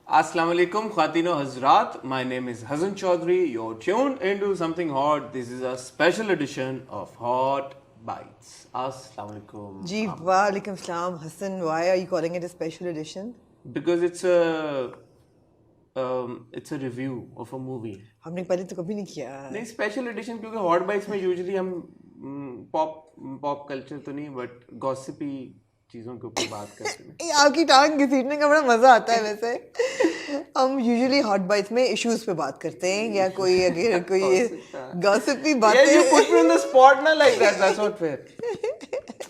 Assalamu alaikum, Khatino Hazrat. My name is Hazan Chaudhary. You're tuned into something hot. This is a special edition of Hot Bites. Assalamu alaikum. जी वालेकुम सलाम Hasan. Why are you calling it a special edition? Because it's a review of a movie. हमने पहले तो कभी नहीं किया. नहीं special edition क्योंकि हॉट बाइट्स में यूजुअली हम पॉप कल्चर तो नहीं बट गॉसिपी चीज़ों के ऊपर बात करते हैं. आपकी टांग घसीटने का बड़ा मजा आता है वैसे. हम यूजुअली हॉट बाइट्स में इश्यूज पे बात करते हैं या कोई अगर कोई गॉसिपी बातें. Yeah, you put me on the spot ना like that. That's not fair.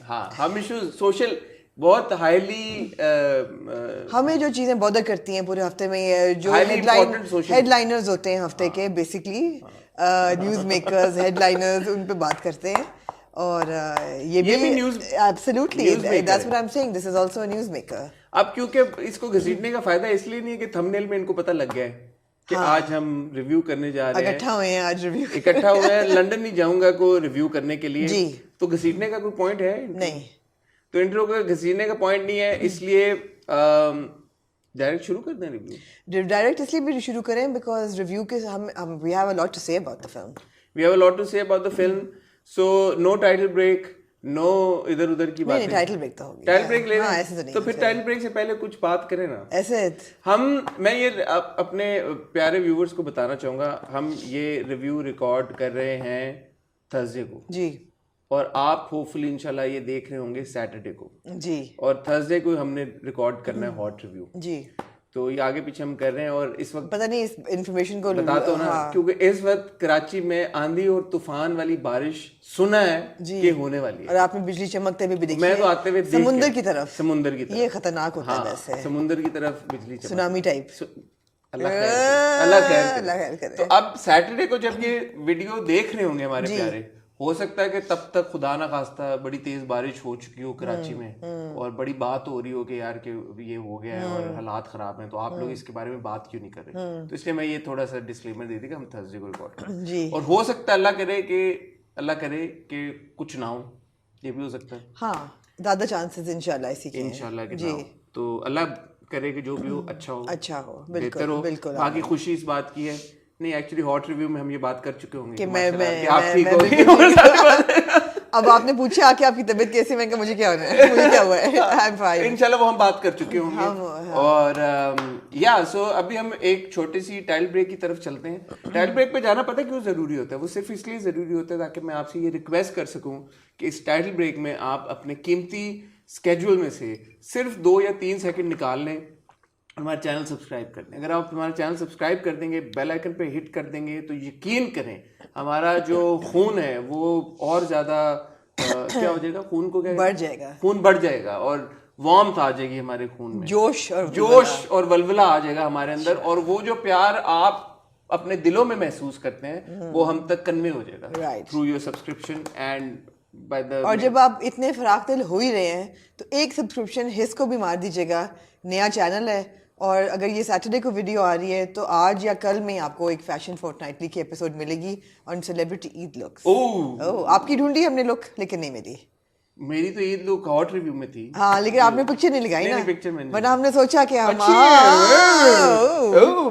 हाँ, हम इश्यूज सोशल बहुत हाईली हमें जो चीजें बॉदर करती हैं पूरे हफ्ते में ये जो हेडलाइनर्स होते हैं हफ्ते के बेसिकली न्यूज मेकर्स हेडलाइनर्स उन पे बात करते हैं. और ये भी news absolutely that's what I am saying. This is also a news maker. अब क्योंकि इसको घसीटने का फायदा इसलिए नहीं है कि थंबनेल में इनको पता लग गया है कि आज हम रिव्यू करने जा रहे हैं. इकट्ठा हुए हैं आज रिव्यू. इकट्ठा हुए हैं. लंदन नहीं जाऊंगा को रिव्यू करने के लिए जी. तो घसीटने का कोई पॉइंट है नहीं. तो इंट्रो का घसीटने का पॉइंट नहीं है इसलिए डायरेक्ट शुरू कर दें रिव्यू. डायरेक्ट इसलिए भी शुरू करें बिकॉज रिव्यू के हम we have a lot to say about the film. We have a lot to say about the film. So no title break, no इधर उधर की बात. नहीं टाइटल ब्रेक तो होगी. टाइटल ब्रेक ले ऐसे तो नहीं. तो फिर टाइटल ब्रेक से पहले कुछ बात करें ना. ऐसे मैं ये अपने प्यारे व्यूवर्स को बताना चाहूंगा. हम ये रिव्यू रिकॉर्ड कर रहे हैं थर्सडे को जी. और आप होपफुली इंशाल्लाह ये देख रहे होंगे सैटरडे को जी. और थर्सडे को हमने रिकॉर्ड करना है हॉट रिव्यू जी. तो ये आगे पीछे हम कर रहे हैं और इस वक्त पता नहीं इस इन्फॉर्मेशन को बताता हूँ ना. क्योंकि इस वक्त कराची में आंधी और तूफान वाली बारिश सुना है कि होने वाली है. और आपने बिजली चमकते हुए भी देखी. मैं तो आते हुए समुंदर की तरफ ये खतरनाक होता है वैसे. समुंदर की तरफ बिजली चमक, सुनामी टाइप. अल्लाह खैर करे. तो अब सैटरडे को जब ये वीडियो देख रहे होंगे हमारे प्यारे, हो सकता है कि तब तक खुदा ना खास्ता बड़ी तेज बारिश हो चुकी हो कराची में और बड़ी बात हो रही हो कि यार कि ये हो गया है और हालात खराब हैं तो आप लोग इसके बारे में बात क्यों नहीं कर रहे. तो इसलिए मैं ये थोड़ा सा डिस्क्लेमर दे दी कि हम थर्सडे को रिकॉर्ड करें. और हो सकता है अल्लाह करे कि कुछ ना हो. ये भी हो सकता है. हाँ ज्यादा चांसेस इंशाल्लाह इसी के इंशाल्लाह के जी. तो अल्लाह करे कि जो भी हो अच्छा हो बेहतर हो. बिल्कुल बाकी खुशी इस बात की है. नहीं एक्चुअली हॉट रिव्यू में हम ये बात कर चुके होंगे कि मैं अब आपने पूछा आके आपकी तबीयत कैसी. मैंने कहा मुझे क्या होना है, मुझे क्या हुआ है. I am fine. इंशाल्लाह वो हम बात कर चुके होंगे. और सो अभी हम एक छोटी सी टाइल ब्रेक की तरफ चलते हैं. टाइल ब्रेक पे जाना पता क्यों जरूरी होता है? वो सिर्फ इसलिए जरूरी होता है ताकि मैं आपसे ये रिक्वेस्ट कर सकूं कि इस टाइल ब्रेक में आप अपने कीमती स्केड्यूल में से सिर्फ 2 या 3 सेकंड निकाल लें. हमारा चैनल सब्सक्राइब कर दें. अगर आप हमारा चैनल सब्सक्राइब कर देंगे, बेल आइकन पे हिट कर देंगे तो यकीन करें हमारा जो खून है वो और ज़्यादा क्या हो जाएगा. खून को क्या बढ़ जाएगा. खून बढ़ जाएगा और वार्मथ आ जाएगी हमारे खून में. जोश और वल्वला आ जाएगा हमारे अंदर. और वो जो प्यार आप अपने दिलों में महसूस करते हैं वो हम तक कन्वे हो जाएगा थ्रू योर सब्सक्रिप्शन एंड और जब आप इतने फराख दिल हो ही रहे हैं तो एक सब्सक्रिप्शन हिस को भी मार दीजिएगा. नया चैनल है और अगर ये सैटरडे को वीडियो आ रही है तो आज या कल में आपको एक फैशन फोर्टनाइटली की एपिसोड मिलेगी ऑन सेलिब्रिटी ईद लुक्स. आपकी ढूंढी हमने लुक लेकिन नहीं मिली. मेरी तो ईद लुक हॉट रिव्यू में थी. हाँ लेकिन आपने पिक्चर नहीं लगाई ना. पिक्चर में बट हमने सोचा कि हम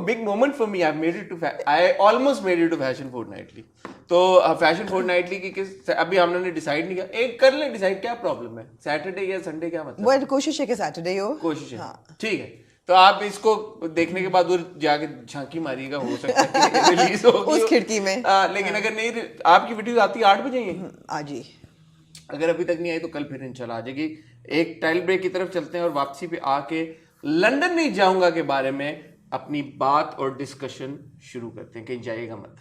big moment for me. I almost made it to fashion fortnightly. तो फैशन फोर्टनाइटली की किस अभी हमने डिसाइड नहीं किया. एक कर ले डिसाइड. क्या प्रॉब्लम है सैटरडे या संडे क्या मतलब? वो कोशिश है कि सैटरडे हो. कोशिश है. ठीक है. तो आप इसको देखने के बाद वो जाके झांकी मारिएगा. हो सकता है कि रिलीज हो उस खिड़की में. लेकिन अगर नहीं आपकी वीडियो आती है 8 बजे आज ही. अगर अभी तक नहीं आई तो कल फिर इंशाल्लाह आ जाएगी. एक टाइल ब्रेक की तरफ चलते हैं और वापसी पे आके लंदन नहीं जाऊंगा के बारे में अपनी बात और डिस्कशन शुरू करते हैं. कहीं जाइएगा मत.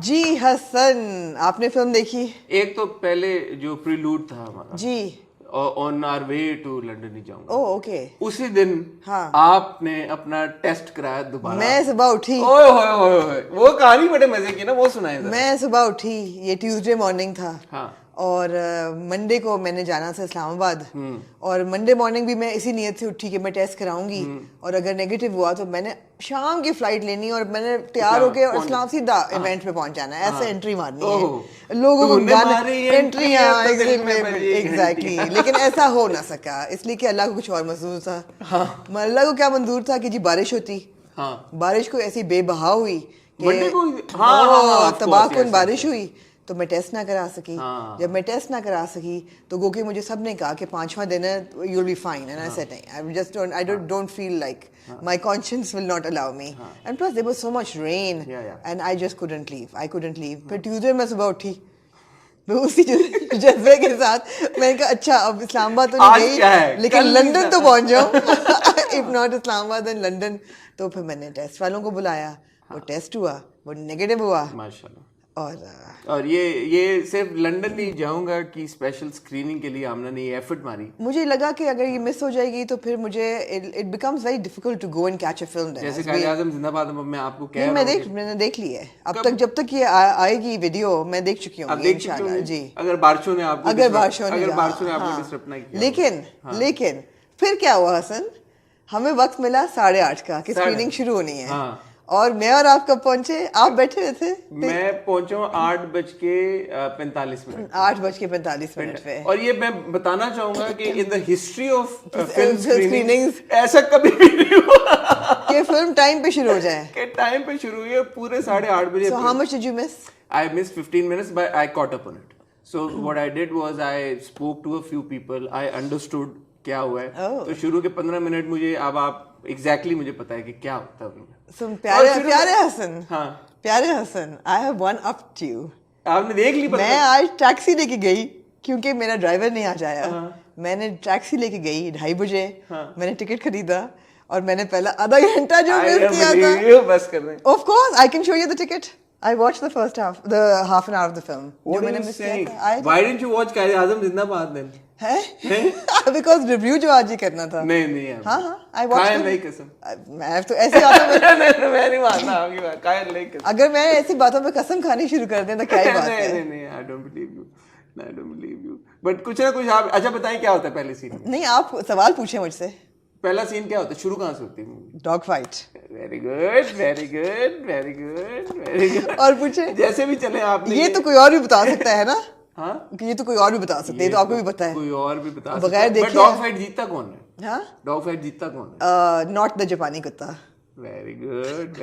जी हसन आपने फिल्म देखी? एक तो पहले जो प्रीलूड था हमारा जी on our way to London नहीं जाऊंगा. ओके. उसी दिन आपने अपना टेस्ट कराया दोबारा. मैं सुबह उठी. ओए वो कहानी बड़े मजे की ना. वो सुनाए. मैं सुबह उठी. ये ट्यूसडे मॉर्निंग था. हाँ. और मंडे को मैंने जाना था इस्लामाबाद और मंडे मॉर्निंग भी मैं इसी नीयत से उठी कि मैं टेस्ट कराऊंगी और अगर नेगेटिव हुआ तो मैंने शाम की फ्लाइट लेनी और मैंने तैयार होके और इस्लाम सीधा इवेंट पे पहुंच जाना है, ऐसे एंट्री मारनी है लोगों को गाना एंट्री एग्जैक्टली लेकिन ऐसा हो ना सका इसलिए कि अल्लाह को कुछ और मंजूर था। अल्लाह को क्या मंजूर था कि जी बारिश होती, बारिश को ऐसी बेबहाव हुई तबाहकुन बारिश हुई तो मैं टेस्ट ना करा सकी। जब मैं टेस्ट ना करा सकी तो गो के मुझे सब ने कहा कि 5वां दिन है you will be fine and I said नहीं, I don't feel like my conscience will not allow me and plus there was so much rain and I just couldn't leave. फिर ट्यूसडे मैं सुबह उठी मैं उसी जज्बे के साथ मैंने कहा अच्छा अब इस्लामाबाद तो नहीं गई लेकिन लंदन तो पहुंच जाऊं if not Islamabad then London. तो फिर मैंने टेस्ट वालों को बुलाया, वो टेस्ट हुआ, वो नेगेटिव हुआ माशाल्लाह। और ये सिर्फ लंदन नहीं जाऊंगा कि स्पेशल स्क्रीनिंग के लिए आमना ने एफर्ट मारी। मुझे लगा कि अगर ये मिस हो जाएगी तो फिर मुझे it becomes very difficult to go and catch a film. जैसे कायद आज़म जिंदाबाद मैं आपको कह रहा हूं मैंने देख ली है अब तक, जब तक ये आएगी वीडियो मैं देख चुकी हूं इंशाल्लाह जी। अगर बारिशों ने आपको डिस्टर्ब नहीं किया। लेकिन फिर क्या हुआ हसन, हमें वक्त मिला 8:30 का कि स्क्रीनिंग शुरू होनी है और मैं और आप कब पहुंचे? आप बैठे हुए थे? मैं पहुंचा 8:45 मिनट 8:45 पे। और ये मैं बताना चाहूंगा कि in the history of film screenings ऐसा कभी भी नहीं हुआ कि फिल्म टाइम पे शुरू हो जाए। कि टाइम पे शुरू हुई है पूरे 8:30 बजे। So how much did you miss? I missed 15 minutes but I caught up on it. So what I did was I spoke to a few people. I understood क्या हुआ है। तो शुरू के 15 मिनट मुझे अब आप एग्जैक्टली मुझे पता है कि क्या होता है। प्यारे हसन, प्यारे Hasan, I have one up to you. आपने देख ली? मैं आज टैक्सी लेके गई क्योंकि मेरा ड्राइवर नहीं आज आया। मैंने टैक्सी लेके गई 2:30 बजे। मैंने टिकट खरीदा और मैंने पहला आधा घंटा जो मिस किया था बस कर दें। Of course I can show you the ticket. I watched the first half an hour of the film. What are you saying? Why didn't you watch कायद आज़म जिंदाबाद then? है बिकॉज रिव्यू जो आज ही करना था। नहीं हाँ आई वॉच नहीं कसम मैं तो ऐसी बातों में मैं नहीं मानता आपकी बात। कायद नहीं कसम। अगर मैं ऐसी बातों में कसम खानी शुरू कर दें तो क्या ही बात है। नहीं I don't believe you but कुछ ना कुछ आप अच्छा बताएं क्या होता है पहले सीन? नहीं आप सवाल पूछे मुझसे। पहला सीन क्या होता है? शुरू कहाँ से होती है? Dog fight. वेरी गुड और पूछे जैसे भी चले आपने। ये तो कोई और भी बता सकता है ना? हाँ ये तो कोई और भी बता सकते हैं, तो आपको भी पता है। कोई और भी बता बगैर देखे डॉग फाइट जीतता कौन है? हाँ डॉग फाइट जीतता कौन है? नॉट द जापानी कुत्ता। Very good.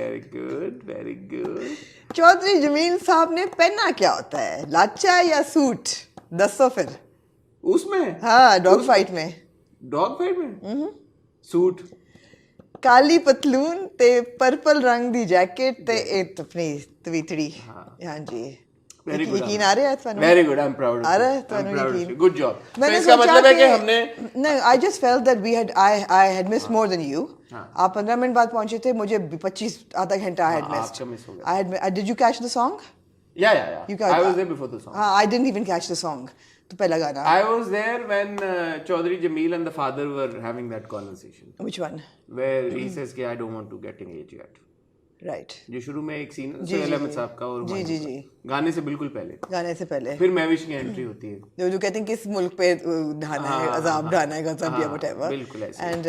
चौधरी जमील साहब ने पहना क्या होता है, लाचा या सूट? दसो फिर उसमें। हाँ डॉग फाइट में सूट, काली पतलून ते पर्पल रंग दी जैकेट ते एक अपनी तवीतड़ी। हाँ जी यकीन आ रहा है ਤੁਹਾਨੂੰ? Very good I am proud आ रहा है ਤੁਹਾਨੂੰ यकीन? Good job. तो इसका मतलब है कि हमने नहीं I just felt that we had I had missed more than you. आप 15 मिनट बाद पहुंचे थे, मुझे 25 आधा घंटा I had missed. I had did you catch the song? या I was there before the song. हां I didn't even catch the song. तो पहला गाना I was there when Chaudhary Jameel and the father were having that conversation. Which one? Where he says कि I don't want to get engaged yet. Right. जो शुरू में एक scene है सोहेल अहमद साहब का और जी गाने से बिल्कुल पहले। गाने से पहले फिर महविश की एंट्री होती है जो कहते हैं किस मुल्क पे ढाना है, अजाब ढाना है, गजब या व्हाटएवर। बिल्कुल ऐसे। एंड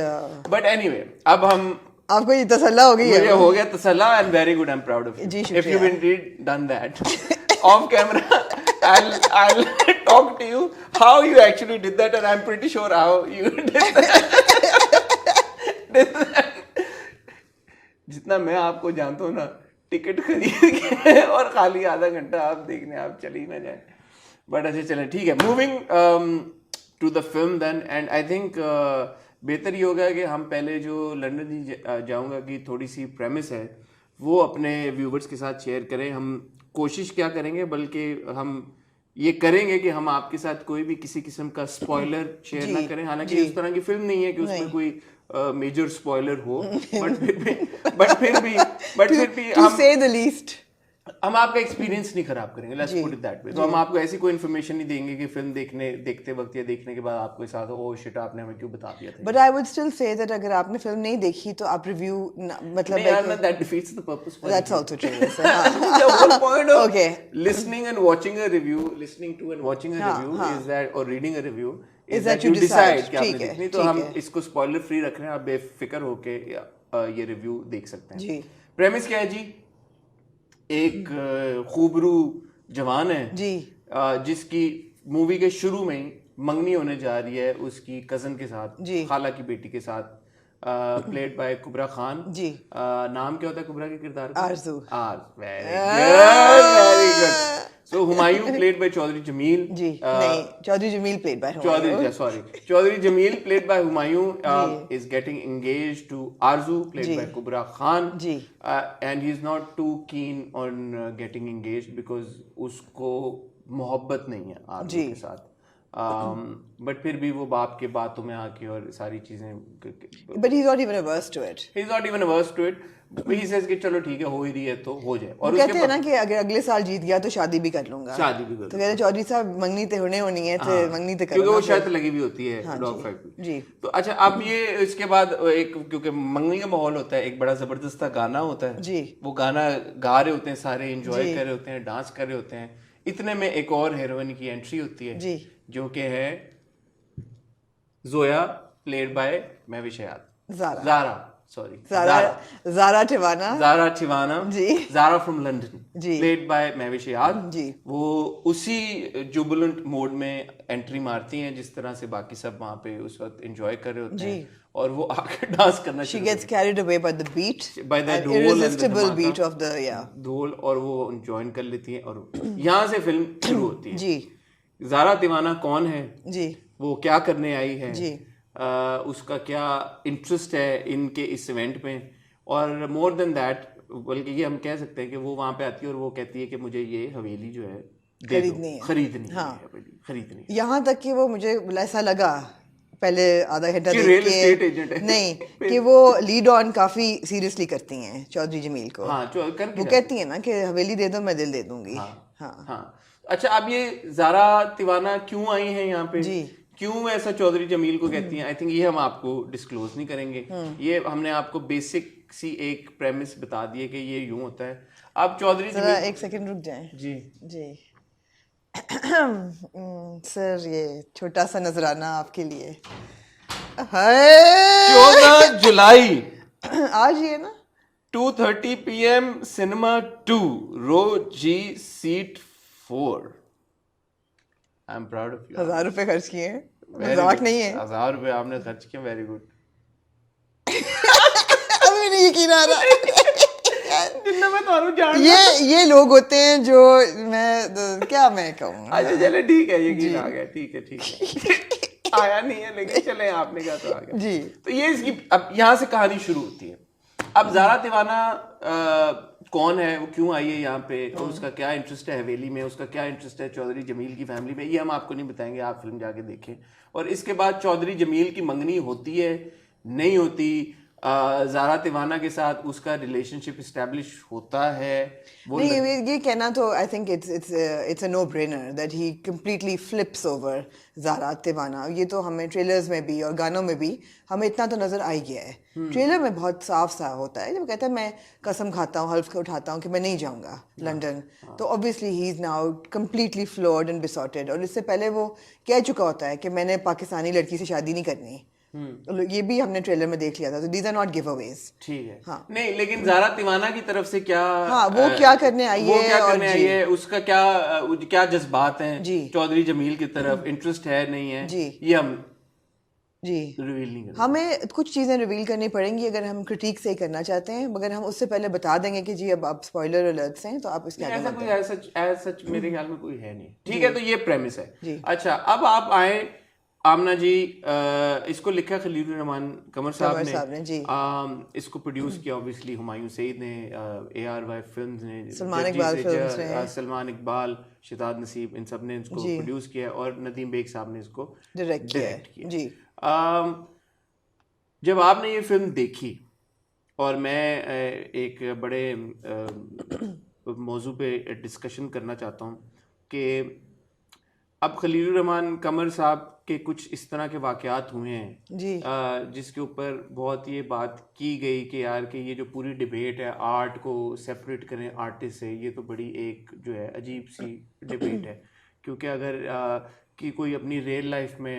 बट एनीवे अब हम आपको ये तसल्ला हो गई है? मुझे हो गया तसल्ला and very good I am proud of you. If you indeed done that off camera I'll talk to you how you actually did that and I'm pretty sure how you did that. जितना मैं आपको जानता हूँ ना, ticket खरीद के और खाली आधा घंटा आप देखने आप चले ही ना जाए। बट अच्छा चलें ठीक है। Moving to the film then and I think बेहतर ये होगा कि हम पहले जो लंदन ही जाऊँगा की थोड़ी सी प्रेमिस है वो अपने व्यूवर्स के साथ शेयर करें। हम कोशिश क्या करेंगे बल्कि हम ये करेंगे कि हम आपके साथ कोई भी किसी किस्म का स्पॉइलर शेयर ना करें। हालांकि इस तरह की फिल्म नहीं है कि उसमें कोई मेजर स्पॉइलर हो बट फिर भी हम say the least हम आपका एक्सपीरियंस नहीं खराब करेंगे, let's put it that way. तो हम आपको ऐसी कोई इन्फॉर्मेशन नहीं देंगे कि फिल्म देखते वक्त या देखने के बाद आपको साथ ओ शिट आपने हमें क्यों बता दिया था। But I would still say that अगर आपने फिल्म नहीं देखी तो आप रिव्यू मतलब नहीं यार, that defeats the purpose. That's also true. The whole point of Okay. listening and watching a review, listening to and watching a review is that, or reading a review is that you decide कि आपने देखनी। तो हम इसको spoiler free रख रहे हैं, आप बेफिक्र होके ये रिव्यू देख सकते हैं जी। प्रेमिस क्या है जी? एक खूबरू जवान है जी, जिसकी मूवी के शुरू में ही मंगनी होने जा रही है उसकी कजन के साथ, जी। खाला की बेटी के साथ, प्लेड बाय कुबरा खान जी। नाम क्या होता है कुबरा के किरदार का? Arzu. Very good. So Humayun played by Chaudhry Jamil. जी, नहीं, Chaudhry Jamil played by Chaudhry Jamil played by Humayun is getting engaged to Arzu played by Kubra Khan. जी। And he is not too keen on getting engaged because उसको मोहब्बत नहीं है आरजू के साथ। बट फिर भी वो बाप के बातों में आके और सारी चीजें, but he is not even ours to it. He is not even ours to it. He says कि चलो ठीक है, हो ही रही है तो हो जाए। और कहते हैं ना कि अगर अगले साल जीत गया तो शादी भी कर लूंगा। शादी भी कर तो कहते चौधरी साहब मंगनी ते होने होनी है, तो मंगनी ते क्योंकि वो शर्त लगी भी होती है डॉग फाइट जी। तो अच्छा, अब ये इसके बाद एक, क्योंकि मंगनी का माहौल होता है, एक बड़ा जबरदस्त गाना होता है जी। वो गाना गा रहे होते हैं सारे, एंजॉय कर रहे होते हैं, डांस कर रहे होते हैं। इतने में एक और हीरोइन की एंट्री होती है जी, जो कि है Zoya played by Mahwish Hayat. Zara Tiwana ji, Zara from London ji, played by Mahwish Hayat ji. वो उसी जुबिलेंट मोड में एंट्री मारती हैं जिस तरह से बाकी सब वहां पे उस वक्त एंजॉय कर रहे होते हैं, और वो आके डांस करना She gets carried away by the beat, by the an ढोल irresistible beat of the ढोल, और वो ज्वाइन कर लेती हैं और यहाँ से फिल्म शुरू होती है। जी। ज़ारा तिवाना कौन है जी, वो क्या करने आई है जी, उसका क्या इंटरेस्ट है इनके इस इवेंट में, और मोर देन दैट बल्कि ये हम कह सकते हैं कि वो वहां पे आती है और वो कहती है कि मुझे ये हवेली जो है खरीदनी। यहाँ तक कि वो मुझे ऐसा लगा पहले आधा घंटा रियल एस्टेट एजेंट है नहीं कि वो लीड ऑन काफी सीरियसली करती हैं चौधरी जमील को। हाँ, वो कहती है ना कि हवेली दे दो मैं दिल दे दूंगी। हाँ। अच्छा, अब ये ज़ारा तिवाना क्यों आई है यहाँ पे जी, क्यों ऐसा चौधरी जमील को कहती हैं, आई थिंक ये हम आपको डिस्क्लोज नहीं करेंगे। ये हमने आपको बेसिक सी एक प्रेमिस बता दी है कि ये यूं होता है। अब चौधरी जमील, एक सेकंड रुक जाएं। जी जी सर, ये छोटा सा नजराना आपके लिए। 14 जुलाई आज ये ना 2:30 PM cinema 2 row G seat 4। I am proud of you. 1000 रुपए खर्च किए हैं, मजाक नहीं है। 1000 रुपए आपने खर्च किए, वेरी गुड। अभी नहीं यकीन आ रहा। मैं ये लोग होते हैं जो क्या मैं कहूँ। अच्छा चले ठीक है, यकीन आ गया, ठीक है आया नहीं है लेकिन चले आपने कहा तो आ गया जी। तो ये इसकी अब यहाँ से कहानी शुरू होती है। अब ज़ारा तिवाना कौन है, वो क्यों आई है यहाँ पे, और उसका क्या इंटरेस्ट है हवेली में, उसका क्या इंटरेस्ट है चौधरी जमील की फैमिली में, ये हम आपको नहीं बताएंगे, आप फिल्म जाके देखें। और इसके बाद चौधरी जमील की मंगनी होती है नहीं होती, ज़ारा तिवाना के साथ उसका रिलेशनशिप इस्टेब्लिश होता है, वो नहीं ये कहना तो I think it's a no brainer that he completely flips over Zara Tiwana. ये तो हमें ट्रेलर्स में भी और गानों में भी हमें इतना तो नजर आ ही गया है। ट्रेलर में बहुत साफ सा होता है जब कहता है मैं कसम खाता हूँ, हल्फ उठाता हूँ कि मैं नहीं जाऊँगा लंदन, तो obviously he is now completely floored and besotted. और इससे पहले वो कह चुका होता है कि मैंने पाकिस्तानी लड़की से शादी नहीं करनी। ये भी हमने ट्रेलर में देख लिया था, तो दीज आर नॉट गिवअवेज। ठीक है। हाँ। नहीं लेकिन ज़ारा तिवाना की तरफ से क्या, हाँ, वो क्या करने आई है, उसका क्या जज्बात हैं चौधरी जमील की तरफ, इंटरेस्ट है नहीं है, ये हम जी रिवील नहीं करेंगे। हमें कुछ चीज़ें रिवील करनी पड़ेंगी अगर हम क्रिटिक से ही करना चाहते हैं, मगर हम उससे पहले बता देंगे कि जी अब आप स्पॉइलर अलर्ट्स हैं तो आप इसके आगे मत ऐसा सच मेरे ख्याल में कोई है नहीं। ठीक है, तो ये प्रेमिस है। अच्छा, अब आप आए आमना जी, इसको लिखा खलील रहमान कमर साहब ने जी। इसको प्रोड्यूस किया ऑब्वियसली हुमायूं सईद ने, ARY फिल्म्स ने, सलमान इकबाल, शिताद नसीब, इन सब ने इसको प्रोड्यूस किया, और नदीम बेग साहब ने इसको डायरेक्ट किया जी। जब आपने ये फिल्म देखी, और मैं एक बड़े मौजू पे डिस्कशन करना चाहता हूँ कि अब खलीलुर रहमान कमर साहब के कुछ इस तरह के वाक़यात हुए हैं जी जिसके ऊपर बहुत ये बात की गई कि यार कि ये जो पूरी डिबेट है आर्ट को सेपरेट करें आर्टिस्ट से, ये तो बड़ी एक जो है अजीब सी डिबेट है। क्योंकि अगर कि कोई अपनी रियल लाइफ में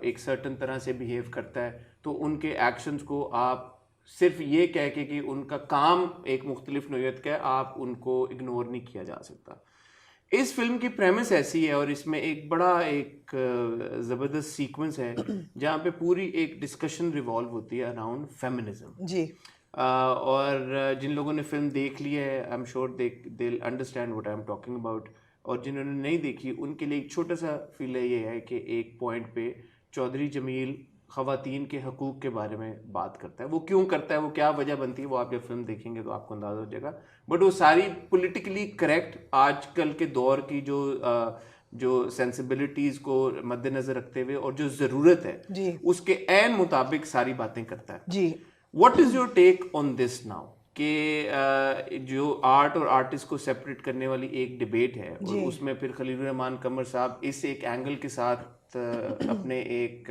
एक सर्टन तरह से बिहेव करता है तो उनके एक्शंस को आप सिर्फ ये कह के कि उनका काम एक मुख्तलिफ नोयत का है, आप उनको इग्नोर नहीं किया जा सकता। इस फिल्म की प्रेमिस ऐसी है और इसमें एक बड़ा एक ज़बरदस्त सीक्वेंस है जहाँ पे पूरी एक डिस्कशन रिवॉल्व होती है अराउंड फेमिनिज्म जी और जिन लोगों ने फिल्म देख ली है I am sure they understand what I am talking about, और जिन्होंने नहीं देखी उनके लिए एक छोटा सा फील ये है कि एक पॉइंट पे चौधरी जमील ख़वातीन के हकूक़ के बारे में बात करता है। वो क्यों करता है, वो क्या वजह बनती है, वो आप जब फिल्म देखेंगे तो आपको अंदाज़ा हो जाएगा। बट वो सारी पॉलिटिकली करेक्ट आजकल के दौर की जो सेंसिबिलिटीज़ को मद्देनज़र रखते हुए और जो ज़रूरत है उसके ऐन मुताबिक सारी बातें करता है जी। What is your take on this now कि जो आर्ट और आर्टिस्ट को सेपरेट करने वाली एक डिबेट है और उसमें फिर खलीलुर रहमान कमर साहब इस एक एंगल के साथ अपने एक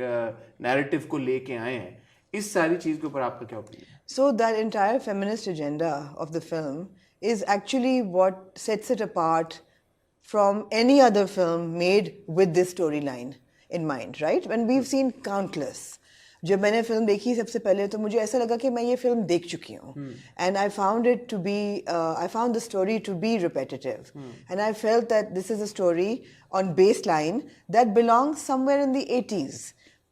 नैरेटिव को लेके आए हैं, इस सारी चीज के ऊपर आपका क्या opinion? So that entire feminist agenda of the film is actually what sets it apart from any other film made with this storyline in mind, right? When we've seen countless. जब मैंने फिल्म देखी सबसे पहले तो मुझे ऐसा लगा कि मैं ये फिल्म देख चुकी हूँ and I found it to be I found the story to be repetitive and I felt that this is a story on baseline that belongs somewhere in the 80s.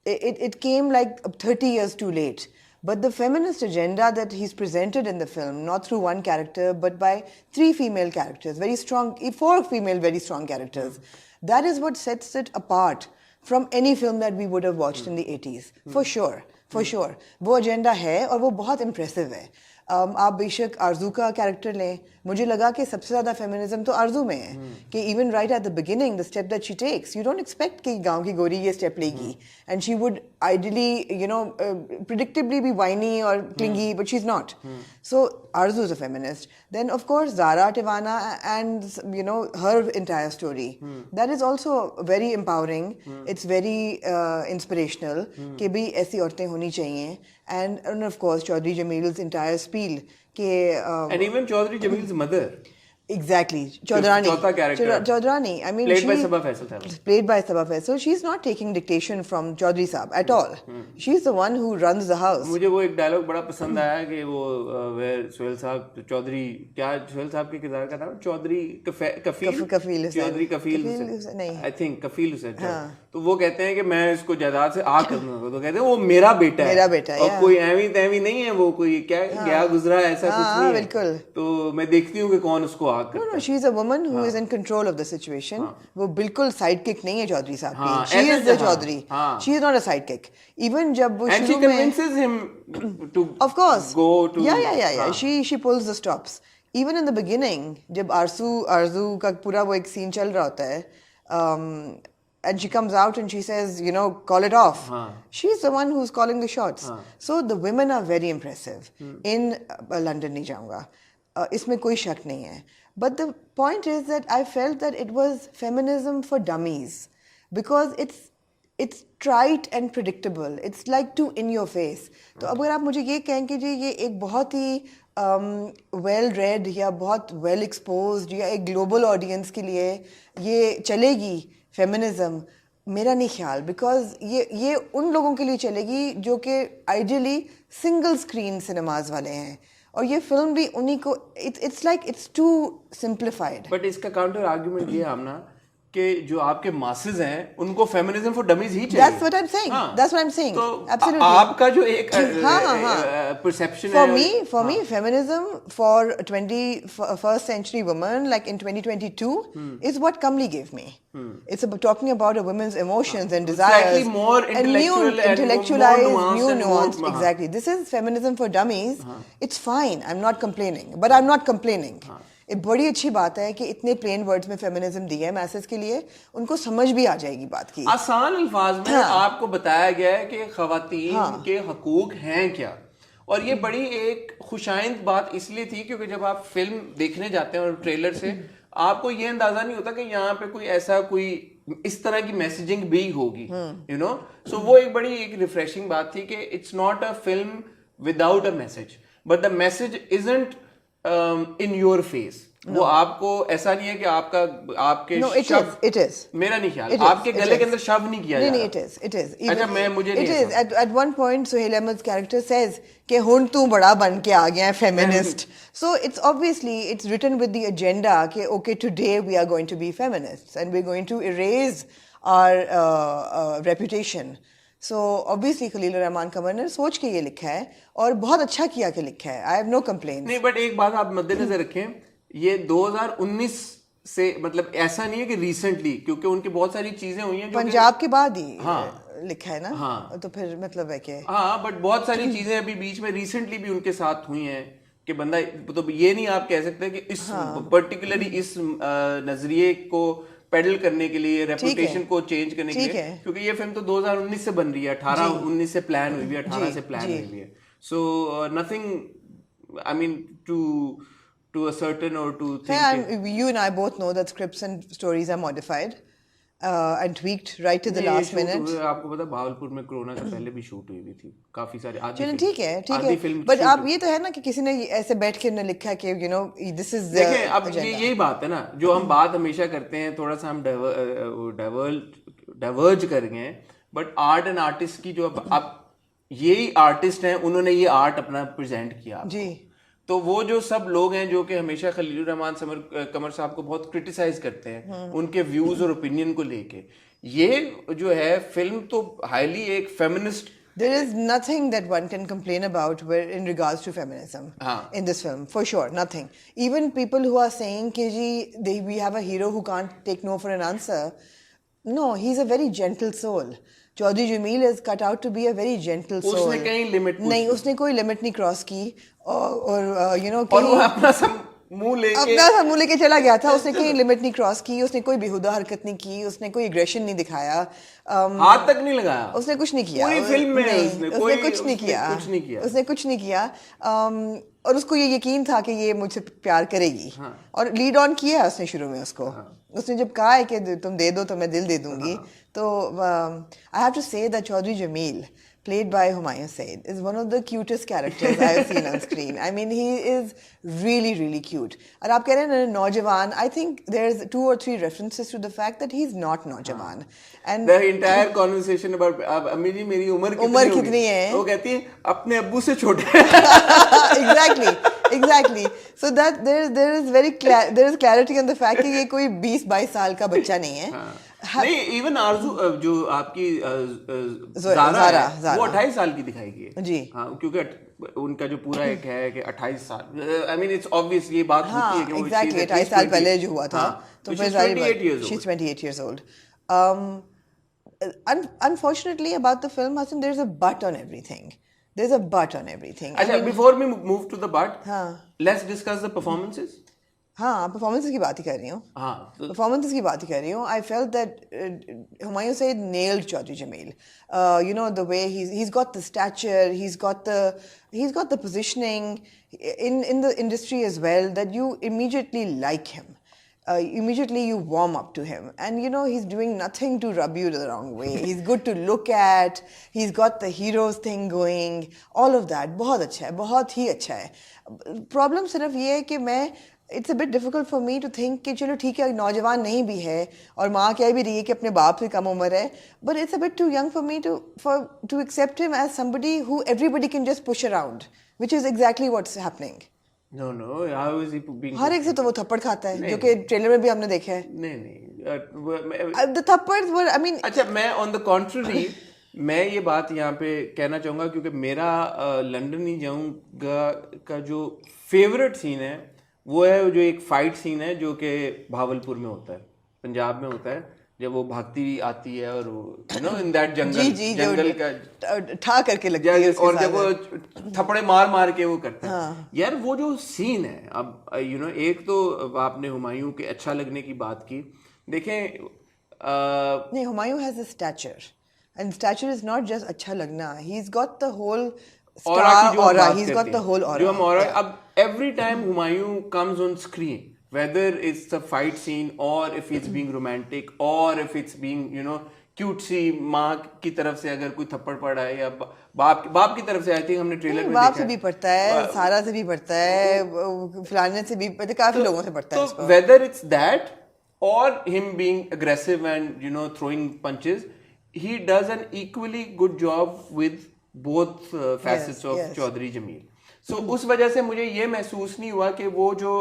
It came like 30 years too late. But the feminist agenda that he's presented in the film, not through one character, but by 3 female characters, 4 female very strong characters, that is what sets it apart from any film that we would have watched in the 80s. For sure. वो agenda है और वो बहुत impressive है. आप बेशक आरजू का character लें, मुझे लगा कि सबसे ज़्यादा फेमिनिज्म तो आरजू में है कि even right at the beginning the step that she takes, you don't expect कि गांव की गोरी ये स्टेप लेगी and she would ideally you know predictably be whiny और clingy, but she is not. So Arzu is a feminist. Then of course Zara Tivana and you know her entire story that is also very empowering. It's very inspirational कि भी ऐसी औरतें होनी चाहिए. And of course Chaudhry Jamil's entire spiel कि and even Chaudhry Jamil's mother. Exactly, Chaudrani. Chauथा character. Chaudrani. I mean, played by Sabaa Faisal. Played by Sabaa Faisal. She's not taking dictation from Chaudhry Saab at all. She's the one who runs the house. मुझे वो एक dialogue बड़ा पसंद आया कि वो सुहेल साहब चौधरी, क्या सुहेल साहब के किरदार का नाम चौधरी कफील चौधरी कफील नहीं आई थिंक कफील हुसैन. तो वो कहते हैं कि मैं इसको जायदाद से आ कर दूंगा, तो कहते हैं वो मेरा बेटा है और कोई एवी तैवी नहीं है, वो कोई क्या गया गुजरा ऐसा कुछ नहीं है. बिल्कुल. तो मैं देखती हूँ कि कौन उसको No, she is a woman who is in control of the situation. वो बिल्कुल sidekick नहीं है चौधरी साहब की. She is the Chaudhry. She is not a sidekick. Even जब वो and she convinces him to of course go to yeah. She pulls the stops. Even in the beginning जब आरजू का पूरा वो एक scene चल रहा होता है and she comes out and she says, you know, call it off. She's the one who's calling the shots. So the women are very impressive. In London नहीं जाऊँगा, इसमें कोई शक नहीं है. But the point is that I felt that it was feminism for dummies because it's trite and predictable. It's like too in your face. तो अगर आप मुझे ये कहें कि जी ये एक बहुत ही well read या बहुत well exposed या एक global audience के लिए ये चलेगी feminism, मेरा नहीं ख्याल, because ये उन लोगों के लिए चलेगी जो कि ideally single screen cinemas वाले हैं. और ये फिल्म भी उन्हीं को it's like it's too simplified. But इसका काउंटर आर्ग्यूमेंट ये आमना कि जो आपके मासेस हैं उनको फेमिनिज्म फॉर डमीज ही चाहिए. That's what I'm saying. That's what I'm saying. तो absolutely. आपका जो एक perception है for me feminism for 21st century woman like in 2022 is what Kamli gave me. It's about talking about a woman's emotions and desires. Slightly more intellectualized, new nuanced. Exactly. This is feminism for dummies. It's fine. I'm not complaining. But I'm not complaining. एक बड़ी अच्छी बात है कि इतने plane words में feminism दिए है मैसेज के लिए, उनको समझ भी आ जाएगी बात की. आसान अल्फाज में आपको बताया गया है कि ख़वातीन के हकूक हैं क्या और ये बड़ी एक खुशाइंद बात इसलिए थी क्योंकि जब आप फिल्म देखने जाते हैं और ट्रेलर से आपको ये अंदाजा नहीं होता कि यहाँ पे कोई ऐसा कोई इस तरह की मैसेजिंग भी होगी, यू नो। सो वो एक बड़ी एक रिफ्रेशिंग बात थी कि it's not a film without a message, but the message isn't in your face. वो आपको ऐसा नहीं है कि आपके it is. मेरा नहीं ख्याल आपके गले के अंदर शव नहीं किया जा रहा। it is. अच्छा मुझे नहीं it is. At one point Suhail Ahmed's character says कि हुन तू बड़ा बन के आ गया है feminist. So it's obviously it's written with the agenda कि okay today we are going to be feminists and we're going to erase our reputation. So obviously Khalil Rahman कमर ने सोच के ये लिखा है और बहुत अच्छा किया के लिखा है. I have no complaints. नहीं, बट एक बात आप मद्देनजर रखें, ये 2019 से मतलब ऐसा नहीं है कि रिसेंटली, क्योंकि उनकी बहुत सारी चीजें हुई हैं पंजाब के बाद ही हाँ लिखा है ना। हाँ तो फिर मतलब है कि हाँ, बट बहुत सारी चीजें अभी बीच में रिसेंटली भी उनके साथ हुई हैं कि बंदा, तो ये नहीं आप कह सकते कि इस पर्टिकुलरली इस नजरिए को पेडल करने के लिए, रेपुटेशन को चेंज करने के लिए, क्योंकि ये फिल्म तो 2019 से बन रही है, 18-19 से प्लान हुई है, 18 से प्लान हुई है। So nothing, I mean to a certain or to think you and I both know that scripts and stories are modified and tweaked right to the last minute. आपको पता भावलपुर में कोरोना से पहले भी शूट हुई थी काफी सारे आधी ठीक है बट आप ये तो है ना कि किसी ने ऐसे बैठ के उन्होंने लिखा कि you know this is the देखें अब यही बात है ना जो हम बात हमेशा करते हैं, थोड़ा सा हम डाइवर्ज कर गए हैं, बट आर्ट एंड आर्टिस्ट की जो अब यही आर्टिस्ट हैं, उन्होंने ये आर्ट अपना प्रेजेंट किया जी। तो वो जो सब लोग हैं जो कि हमेशा खलील रहमान कमर साहब को बहुत क्रिटिसाइज करते हैं उनके व्यूज और ओपिनियन को लेके, ये जो है फिल्म तो हाईली एक feminist, there is nothing that one can complain about in regards to feminism in this film, for sure, nothing. Even people who are saying कि जी we have a hero who can't take no for an answer, no, he's a very gentle soul. Chaudhary Jameel is cut out to be a very gentle soul. उसने कहीं limit नहीं, उसने कोई limit नहीं cross की और you know और वो अपना मुंह लेके चला गया था। उसने कहीं लिमिट नहीं क्रॉस की, उसने कोई बेहुदा हरकत नहीं की, उसने कोई एग्रेशन नहीं दिखाया, हाथ तक नहीं लगाया, उसने कुछ नहीं किया पूरी फिल्म में उसने कुछ नहीं किया और उसको ये यकीन था कि ये मुझसे प्यार करेगी और लीड ऑन किया उसने शुरू में उसको। उसने जब कहा है कि तुम दे दो तो मैं दिल दे दूंगी, तो I have to say that Chaudhry Jamil played by Humayun Saeed is one of the cutest characters I have seen on screen. I mean, he is really, really cute. और आप कह रहे हैं नौजवान, I think there's 2 or 3 references to the fact that he's not नौजवान. And the entire conversation about अम्मी जी मेरी उम्र कितनी है, वो कहती है अपने अब्बू से छोटे। Exactly. So that there is clarity on the fact कि ये कोई 20-22 साल का बच्चा नहीं है। नहीं, इवन आरजू जो आपकी ज़ारा है वो 28 साल की दिखाई गई है जी। हाँ, क्योंकि उनका जो पूरा एक है कि 28 साल, आई मीन इट्स ऑब्वियस ये बात होती है कि एग्जैक्टली 28 साल पहले जो हुआ था, तो फिर she is 28 years old. Unfortunately about the film, Hassan, there's a but on everything. अच्छा, before we move to the but, let's discuss the performances. हाँ, परफॉर्मेंसेस की बात ही कर रही हूँ। परफॉर्मेंसेस की बात ही कर रही हूँ। I felt that Humayun Saeed nailed Chaudhry Jameel. You know, the way he's got the stature, he's got the positioning in the industry as well, that you immediately like him. Immediately you warm up to him, and you know he's doing nothing to rub you the wrong way. He's good to look at. He's got the heroes thing going. All of that बहुत अच्छा है, बहुत ही अच्छा है। Problem सिर्फ ये है कि It's a bit difficult for me to think कि चलो ठीक है नौजवान नहीं भी है और माँ कह भी रही है कि अपने बाप से कम उम्र है, but it's a bit too young for me to accept him as somebody who everybody can just push around, which is exactly what's happening. No, how is he being? हर एक से तो वो थप्पड़ खाता है, जो कि ट्रेलर में भी हमने देखा है। नहीं, the thappads were, I mean. अच्छा, मैं on the contrary मैं ये बात यहाँ पे कहना चाहूँगा क्योंकि मेरा लंदन नहीं जाऊँगा का जो फेवरेट सीन है वो है जो एक फाइट सीन है जो कि भावलपुर में होता है, पंजाब में होता है, जब वो भागती आती है और यू नो इन दैट जंगल का ठा करके लगती है और जब वो थप्पड़े मार के वो करता है। यार वो जो सीन है, अब यू नो एक तो आपने हुमायूं के अच्छा लगने की बात की, देखें नहीं, Humayun has a stature and stature is not just अच्छा लगना, he is got the whole aura की जो हम aura, बात he's करते got the हैं, whole aura, जो हम ऑरा, अब every time Humayun comes on screen, whether it's a fight scene or if it's being romantic or if it's being cute सी माँ की तरफ से अगर कोई थप्पड़ पड़ा है या बाप की तरफ से, आई थिंक हमने ट्रेलर में बाप देखा से है, भी पड़ता है, सारा से भी पड़ता है, फलाने से भी पड़ता है, काफी लोगों से पड़ता है तो इसको। whether it's that or him being aggressive and throwing punches, he does an equally good job with both facets of yes. Chaudhary Jameel. So उस वजह से मुझे ये महसूस नहीं हुआ कि वो जो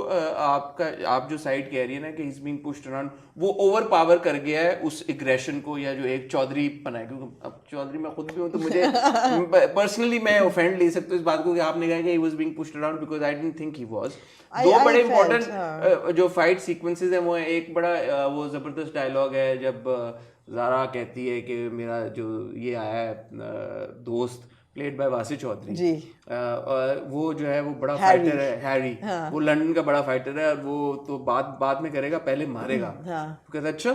आप जो साइड कह रही है ना कि he's being pushed around, वो ओवर पावर कर गया है उस एग्रेशन को, या जो एक चौधरी पना है, क्योंकि अब चौधरी मैं खुद भी हूँ तो मुझे पर्सनली मैं ऑफेंड ले सकता हूँ इस बात को कि आपने कहा कि he was being pushed around because I didn't think he was. दो बड़े इंपॉर्टेंट जो फाइट सीक्वेंसेस हैं वो है, एक बड़ा वो जबरदस्त डायलॉग है जब ज़ारा कहती है कि मेरा जो ये आया है दोस्त प्लेड बाय वासी चौधरी जी, वो जो है वो बड़ा फाइटर है, हैरी, वो लंदन का बड़ा फाइटर है और वो तो बाद में करेगा, पहले मारेगा। तो कहता अच्छा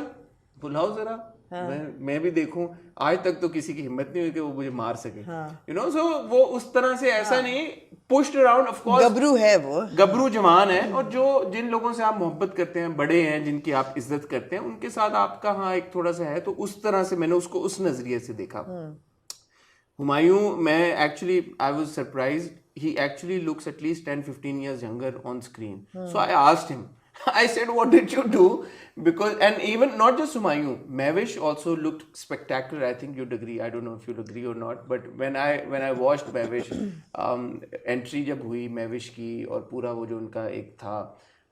बुलाओ जरा, मैं भी देखूं, आज तक तो किसी की हिम्मत नहीं हुई कि वो मुझे मार सके, सो वो उस तरह से ऐसा नहीं पुश्ड अराउंड, ऑफ कोर्स गबरू है वो, गबरू जवान है, और जो जिन लोगों से आप मोहब्बत करते हैं, बड़े हैं जिनकी आप इज्जत करते हैं, उनके साथ आपका हाँ एक थोड़ा सा है, तो उस तरह से मैंने उसको उस नजरिए से देखा। हुमायूं, मैं actually I was surprised, he actually looks at least 10-15 years younger on screen. So I asked him, I said, what did you do? Because, and even not just Humayun, Mavish also looked spectacular. I think you'd agree. I don't know if you'll agree or not, but when I watched Mavish, entry जब हुई Mavish की और पूरा वो जो उनका एक था,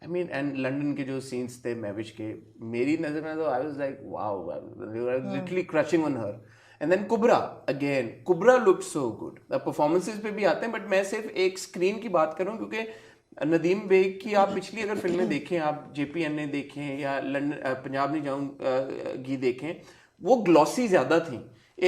I mean, and London के जो scenes थे Mavish के, मेरी नजर में तो I was like, wow, they were literally crushing on her. And then Kubra, again, Kubra looked so good. The performances पे भी आते हैं, but मैं सिर्फ एक स्क्रीन की बात करूँ, क्योंकि नदीम बेग की आप पिछली अगर फिल्में देखें, आप JPNA देखें या लंदन पंजाब नहीं जाऊँगी देखें, वो ग्लॉसी ज़्यादा थी।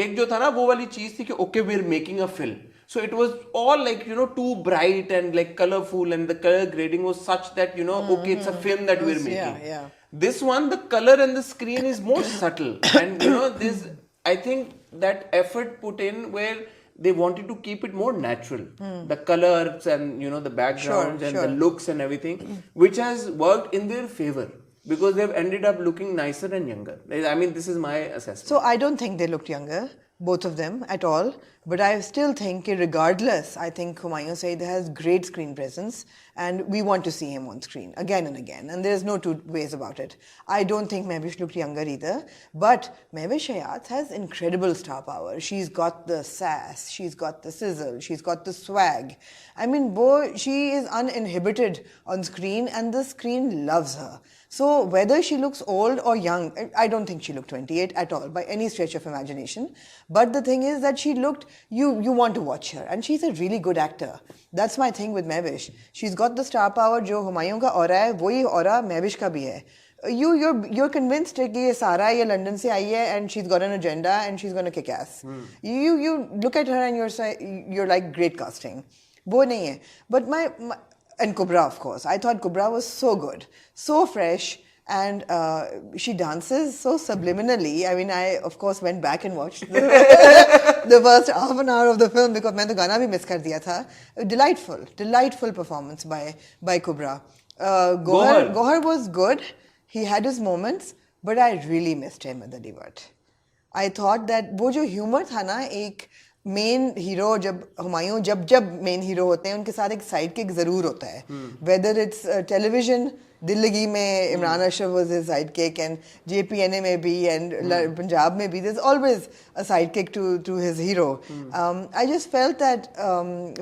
एक जो था ना वो वाली चीज़ थी कि okay we are making a film, so it was all like too bright and like colorful, and the color grading was such that okay, it's a film that we're making. yeah. This one, the color and the screen is more subtle, and this, I think that effort put in where they wanted to keep it more natural, the colors and the backgrounds and the looks and everything, which has worked in their favor because they've ended up looking nicer and younger. I mean, this is my assessment. So I don't think they looked younger, both of them, at all. But I still think, regardless, I think Humayun Saeed has great screen presence, and we want to see him on screen again and again. And there's no two ways about it. I don't think Mehwish looked younger either. But Mehwish Hayat has incredible star power. She's got the sass, she's got the sizzle, she's got the swag. I mean, she is uninhibited on screen, and the screen loves her. So whether she looks old or young, I don't think she looked 28 at all by any stretch of imagination. But the thing is that she looked, you want to watch her, and she's a really good actor. That's my thing with Mehwish. She's got the star power. जो हुमायूं का aura है, वही aura Mehwish का भी है. You're convinced कि ये सारा ये लंदन से आई है and she's got an agenda and she's going to kick ass. You look at her and you're like, great casting. वो नहीं है. But and Kubra, of course. I thought Kubra was so good, so fresh, and she dances so subliminally. I mean, I, of course, went back and watched the first half an hour of the film because I गाना भी miss कर दिया था. Delightful performance by Kubra. Gohar was good. He had his moments, but I really missed him at the debut. I thought that वो जो humor था ना, एक मेन हीरो, जब हुमायूं जब मेन हीरो होते हैं उनके साथ एक साइड किक जरूर होता है. वेदर इट्स टेलीविजन, दिल्लगी में Imran Ashraf was his sidekick, and JPNA में भी, एंड पंजाब में भी, there is always a sidekick to his hero. I just felt that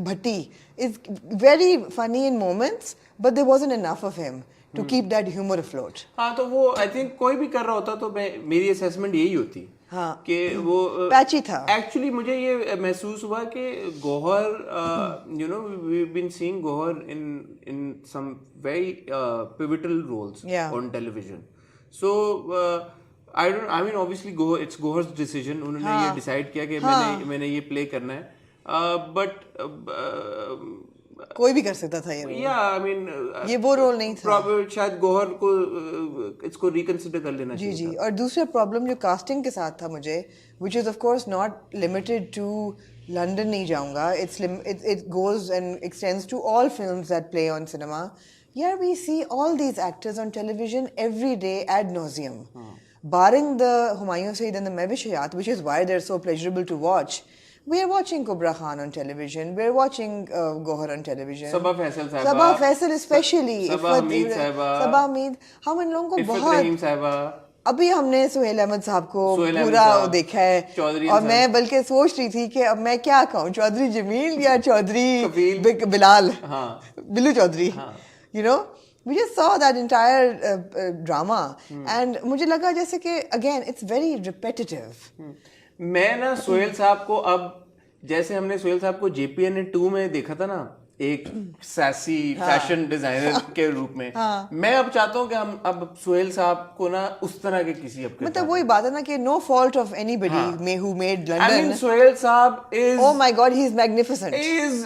Bhatti is very funny in moments, but there wasn't enough of him to keep that humour afloat. हाँ, तो वो I think कोई भी कर रहा होता तो मेरी असेसमेंट यही होती कि वो पैची था. एक्चुअली मुझे ये महसूस हुआ कि Gohar, we been seeing Gohar in some very pivotal roles on television. So I mean obviously it's Gohar's decision. उन्होंने ये डिसाइड किया कि मैंने ये प्ले करना है. बट कोई भी कर सकता था ये रोल। या आई मीन ये वो रोल नहीं था। शायद गौहर को इसको रिकंसिडर कर लेना जी चाहिए जी। था। और दूसरा प्रॉब्लम जो कास्टिंग के साथ था मुझे, which is of course not limited to London नहीं जाऊंगा, it goes and extends to all films that play on cinema. Here we see all these actors on television every day ad nauseum. Barring the Humayun Saeed and the Mehwish Hayat, which is why they're so pleasurable to watch, we are watching Kubra Khan on television. We're watching Gohar on television. सबा फैसल साहिबा, सबा Faisal especially, सबा हमीद साहिबा, सबा हमीद, हम इन लोगों को इफ़त बहुत, रहीम साहिबा, अभी हमने सुहेल अहमद साहब को सुहेल अहमद पूरा साहब, देखा है, चौधरी और साहब। मैं बल्कि सोच रही थी कि अब मैं क्या कहूँ, चौधरी जमील या चौधरी कफील। बिलाल, हाँ। बिल्लू चौधरी, हाँ। you know, we just saw that entire drama and मुझे लगा जैसे कि again it's very repetitive. मैं ना सोहेल साहब को अब, जैसे हमने सोहेल साहब को JPN 2 में देखा था ना, एक सैसी फैशन डिजाइनर के रूप में, मैं अब चाहता हूँ कि हम अब सोहेल साहब को ना उस तरह के किसी अब मतलब वही बात है ना कि no fault of anybody who made London. I mean, Sohail साहब is, oh my god, he's magnificent. is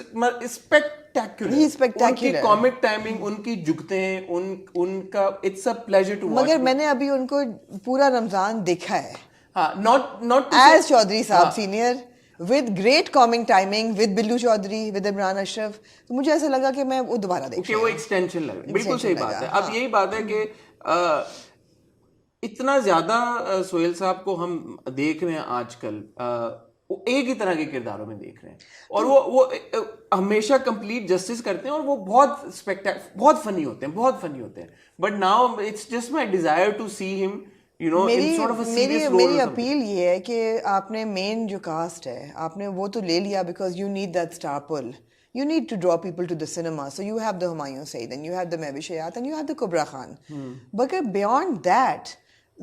spectacular. He's spectacular. उनकी कॉमिक टाइमिंग, उनकी जुगते हैं, उनका it's a pleasure to watch. मगर मैंने अभी उनको पूरा रमजान देखा है, हाँ, not as चौधरी साहब senior, with great comic timing, with Billu Chaudhry, with Imran Ashraf, तो मुझे ऐसा लगा कि मैं वो दोबारा देख वो एक्सटेंशन लगा। बिल्कुल सही बात है। अब यही बात है कि इतना ज्यादा सोहेल साहब को हम देख रहे हैं आजकल, वो एक ही तरह के किरदारों में देख रहे हैं, और वो हमेशा कंप्लीट जस्टिस करते हैं, और वो बहुत फनी होते हैं, but now it's just my desire to see him, you know, in sort of a serious role. मेरी अपील ये है कि आपने मेन जो कास्ट है आपने वो तो ले लिया, because you need that star pull. You need to draw people to the cinema. So you have the Humayun Saeed and you have the Mehwish Hayat and you have the Kubra Khan. But beyond that,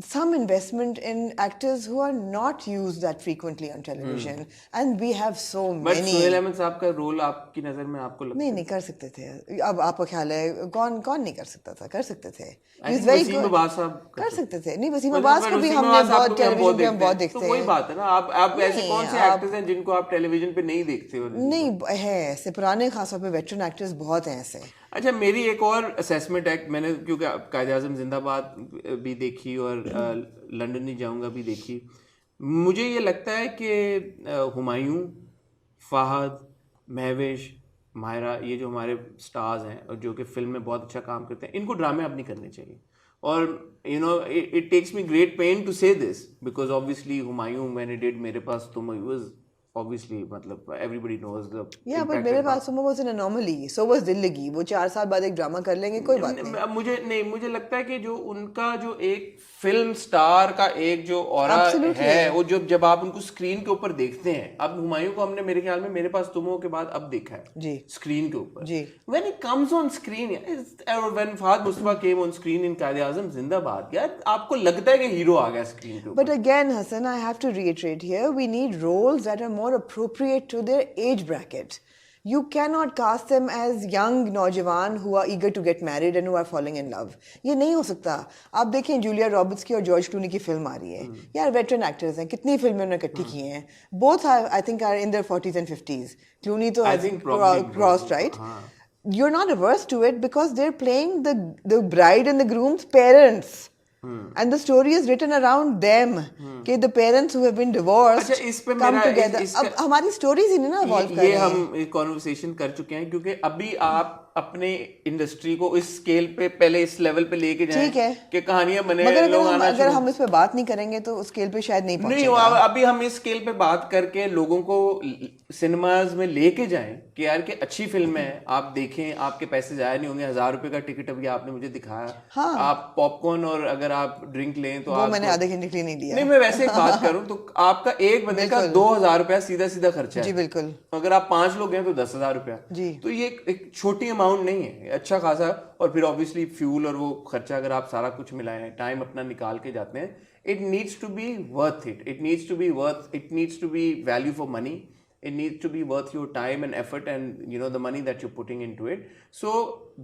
some investment in actors who are not used that frequently on television, and we have so But many. Sohail Ahmad साहब का role आपकी नजर में आपको लगता है? नहीं कर सकते थे। अब आपका ख्याल है कौन नहीं कर सकता था? कर सकते थे। वसीम अब्बास साहब कर सकते थे। नहीं, वसीम अब्बास को भी हमने बहुत टेलीविजन पे हम बहुत देखते हैं। तो वही बात है ना, आप ऐसे कौन से एक्टर्स हैं जिनको आप टेलीविजन पे नहीं देखते हो? नहीं है ऐसे पुराने, खासतौर पे वेटरन एक्टर्स बहुत हैं ऐसे। अच्छा, मेरी एक और असेसमेंट है, मैंने क्योंकि कायदे आज़म जिंदाबाद भी देखी और लंदन नहीं जाऊंगा भी देखी, मुझे ये लगता है कि हुमायूं, फहद, महविश, मायरा, ये जो हमारे स्टार्स हैं और जो कि फिल्म में बहुत अच्छा काम करते हैं, इनको ड्रामे अब नहीं करने चाहिए। और you know, it takes me great pain to say this, because obviously Humayun when he did Mere Paas Tum was obviously, मतलब everybody knows the yeah, but मेरे पास तुम was an anomaly, so was दिल्लगी, वो 4 साल बाद एक ड्रामा कर लेंगे, कोई बात नहीं। मुझे लगता है कि जो उनका जो एक फिल्म स्टार का एक जो ऑरा है, वो जब आप उनको स्क्रीन के ऊपर देखते हैं, अब हुमायूं को हमने मेरे ख्याल में मेरे पास तुम हो के बाद अब देखा है जी स्क्रीन के ऊपर जी, when it comes on screen, or when Fahad Mustafa came on screen in कायदे आज़म जिंदाबाद, यार आपको लगता है कि हीरो आ गया स्क्रीन के ऊपर। But again, Hassan, I have to reiterate here, we need roles that are more appropriate to their age bracket. You cannot cast them as young नौजवान who are eager to get married and who are falling in love. ये नहीं हो सकता। आप देखें Julia Roberts की और George Clooney की फिल्म आ रही है, यार वेटरन एक्टर्स हैं, कितनी फिल्में उन्होंने इकट्ठी की हैं, both I think are in their 40s and 50s. Clooney तो has crossed, right? You're not averse to it because they're playing the bride and the groom's parents. And the story is written around them, कि the parents who have been divorced come together. अब हमारी stories ही नहीं ना evolve कर रही हैं। ये हम कॉन्वर्सेशन कर चुके हैं, क्योंकि अभी आप अपने इंडस्ट्री को इस स्केल पे पहले इस लेवल पे लेके जाएं, ठीक है, कि कहानियां बने, लोग आना। अगर हम इस पे बात नहीं करेंगे तो उस स्केल पे शायद नहीं पहुंचेगा। नहीं, अभी हम इस स्केल पे बात करके लोगों को सिनेमाज में लेके जाएं कि यार कि अच्छी फिल्म है, आप देखें, आपके पैसे जाया नहीं होंगे। 1000 रुपए का टिकट अभी आपने मुझे दिखाया, हाँ। आप पॉपकॉर्न और अगर आप ड्रिंक लें तो मैंने आधे घंटे के लिए नहीं दिया। नहीं, मैं वैसे एक बात करूं तो आपका एक बंदे का 2000 रुपया सीधा खर्चा है। जी बिल्कुल। अगर आप 5 लोग हैं तो 10,000 रुपया जी, तो ये एक छोटी अमाउंट नहीं है, अच्छा खासा। और फिर ऑब्वियसली फ्यूल और वो खर्चा अगर आप सारा कुछ मिलाएं, टाइम अपना निकाल के जाते हैं, it needs to be worth it, it needs to be value for money, it needs to be worth your time and effort and you know the money that you're putting into it. So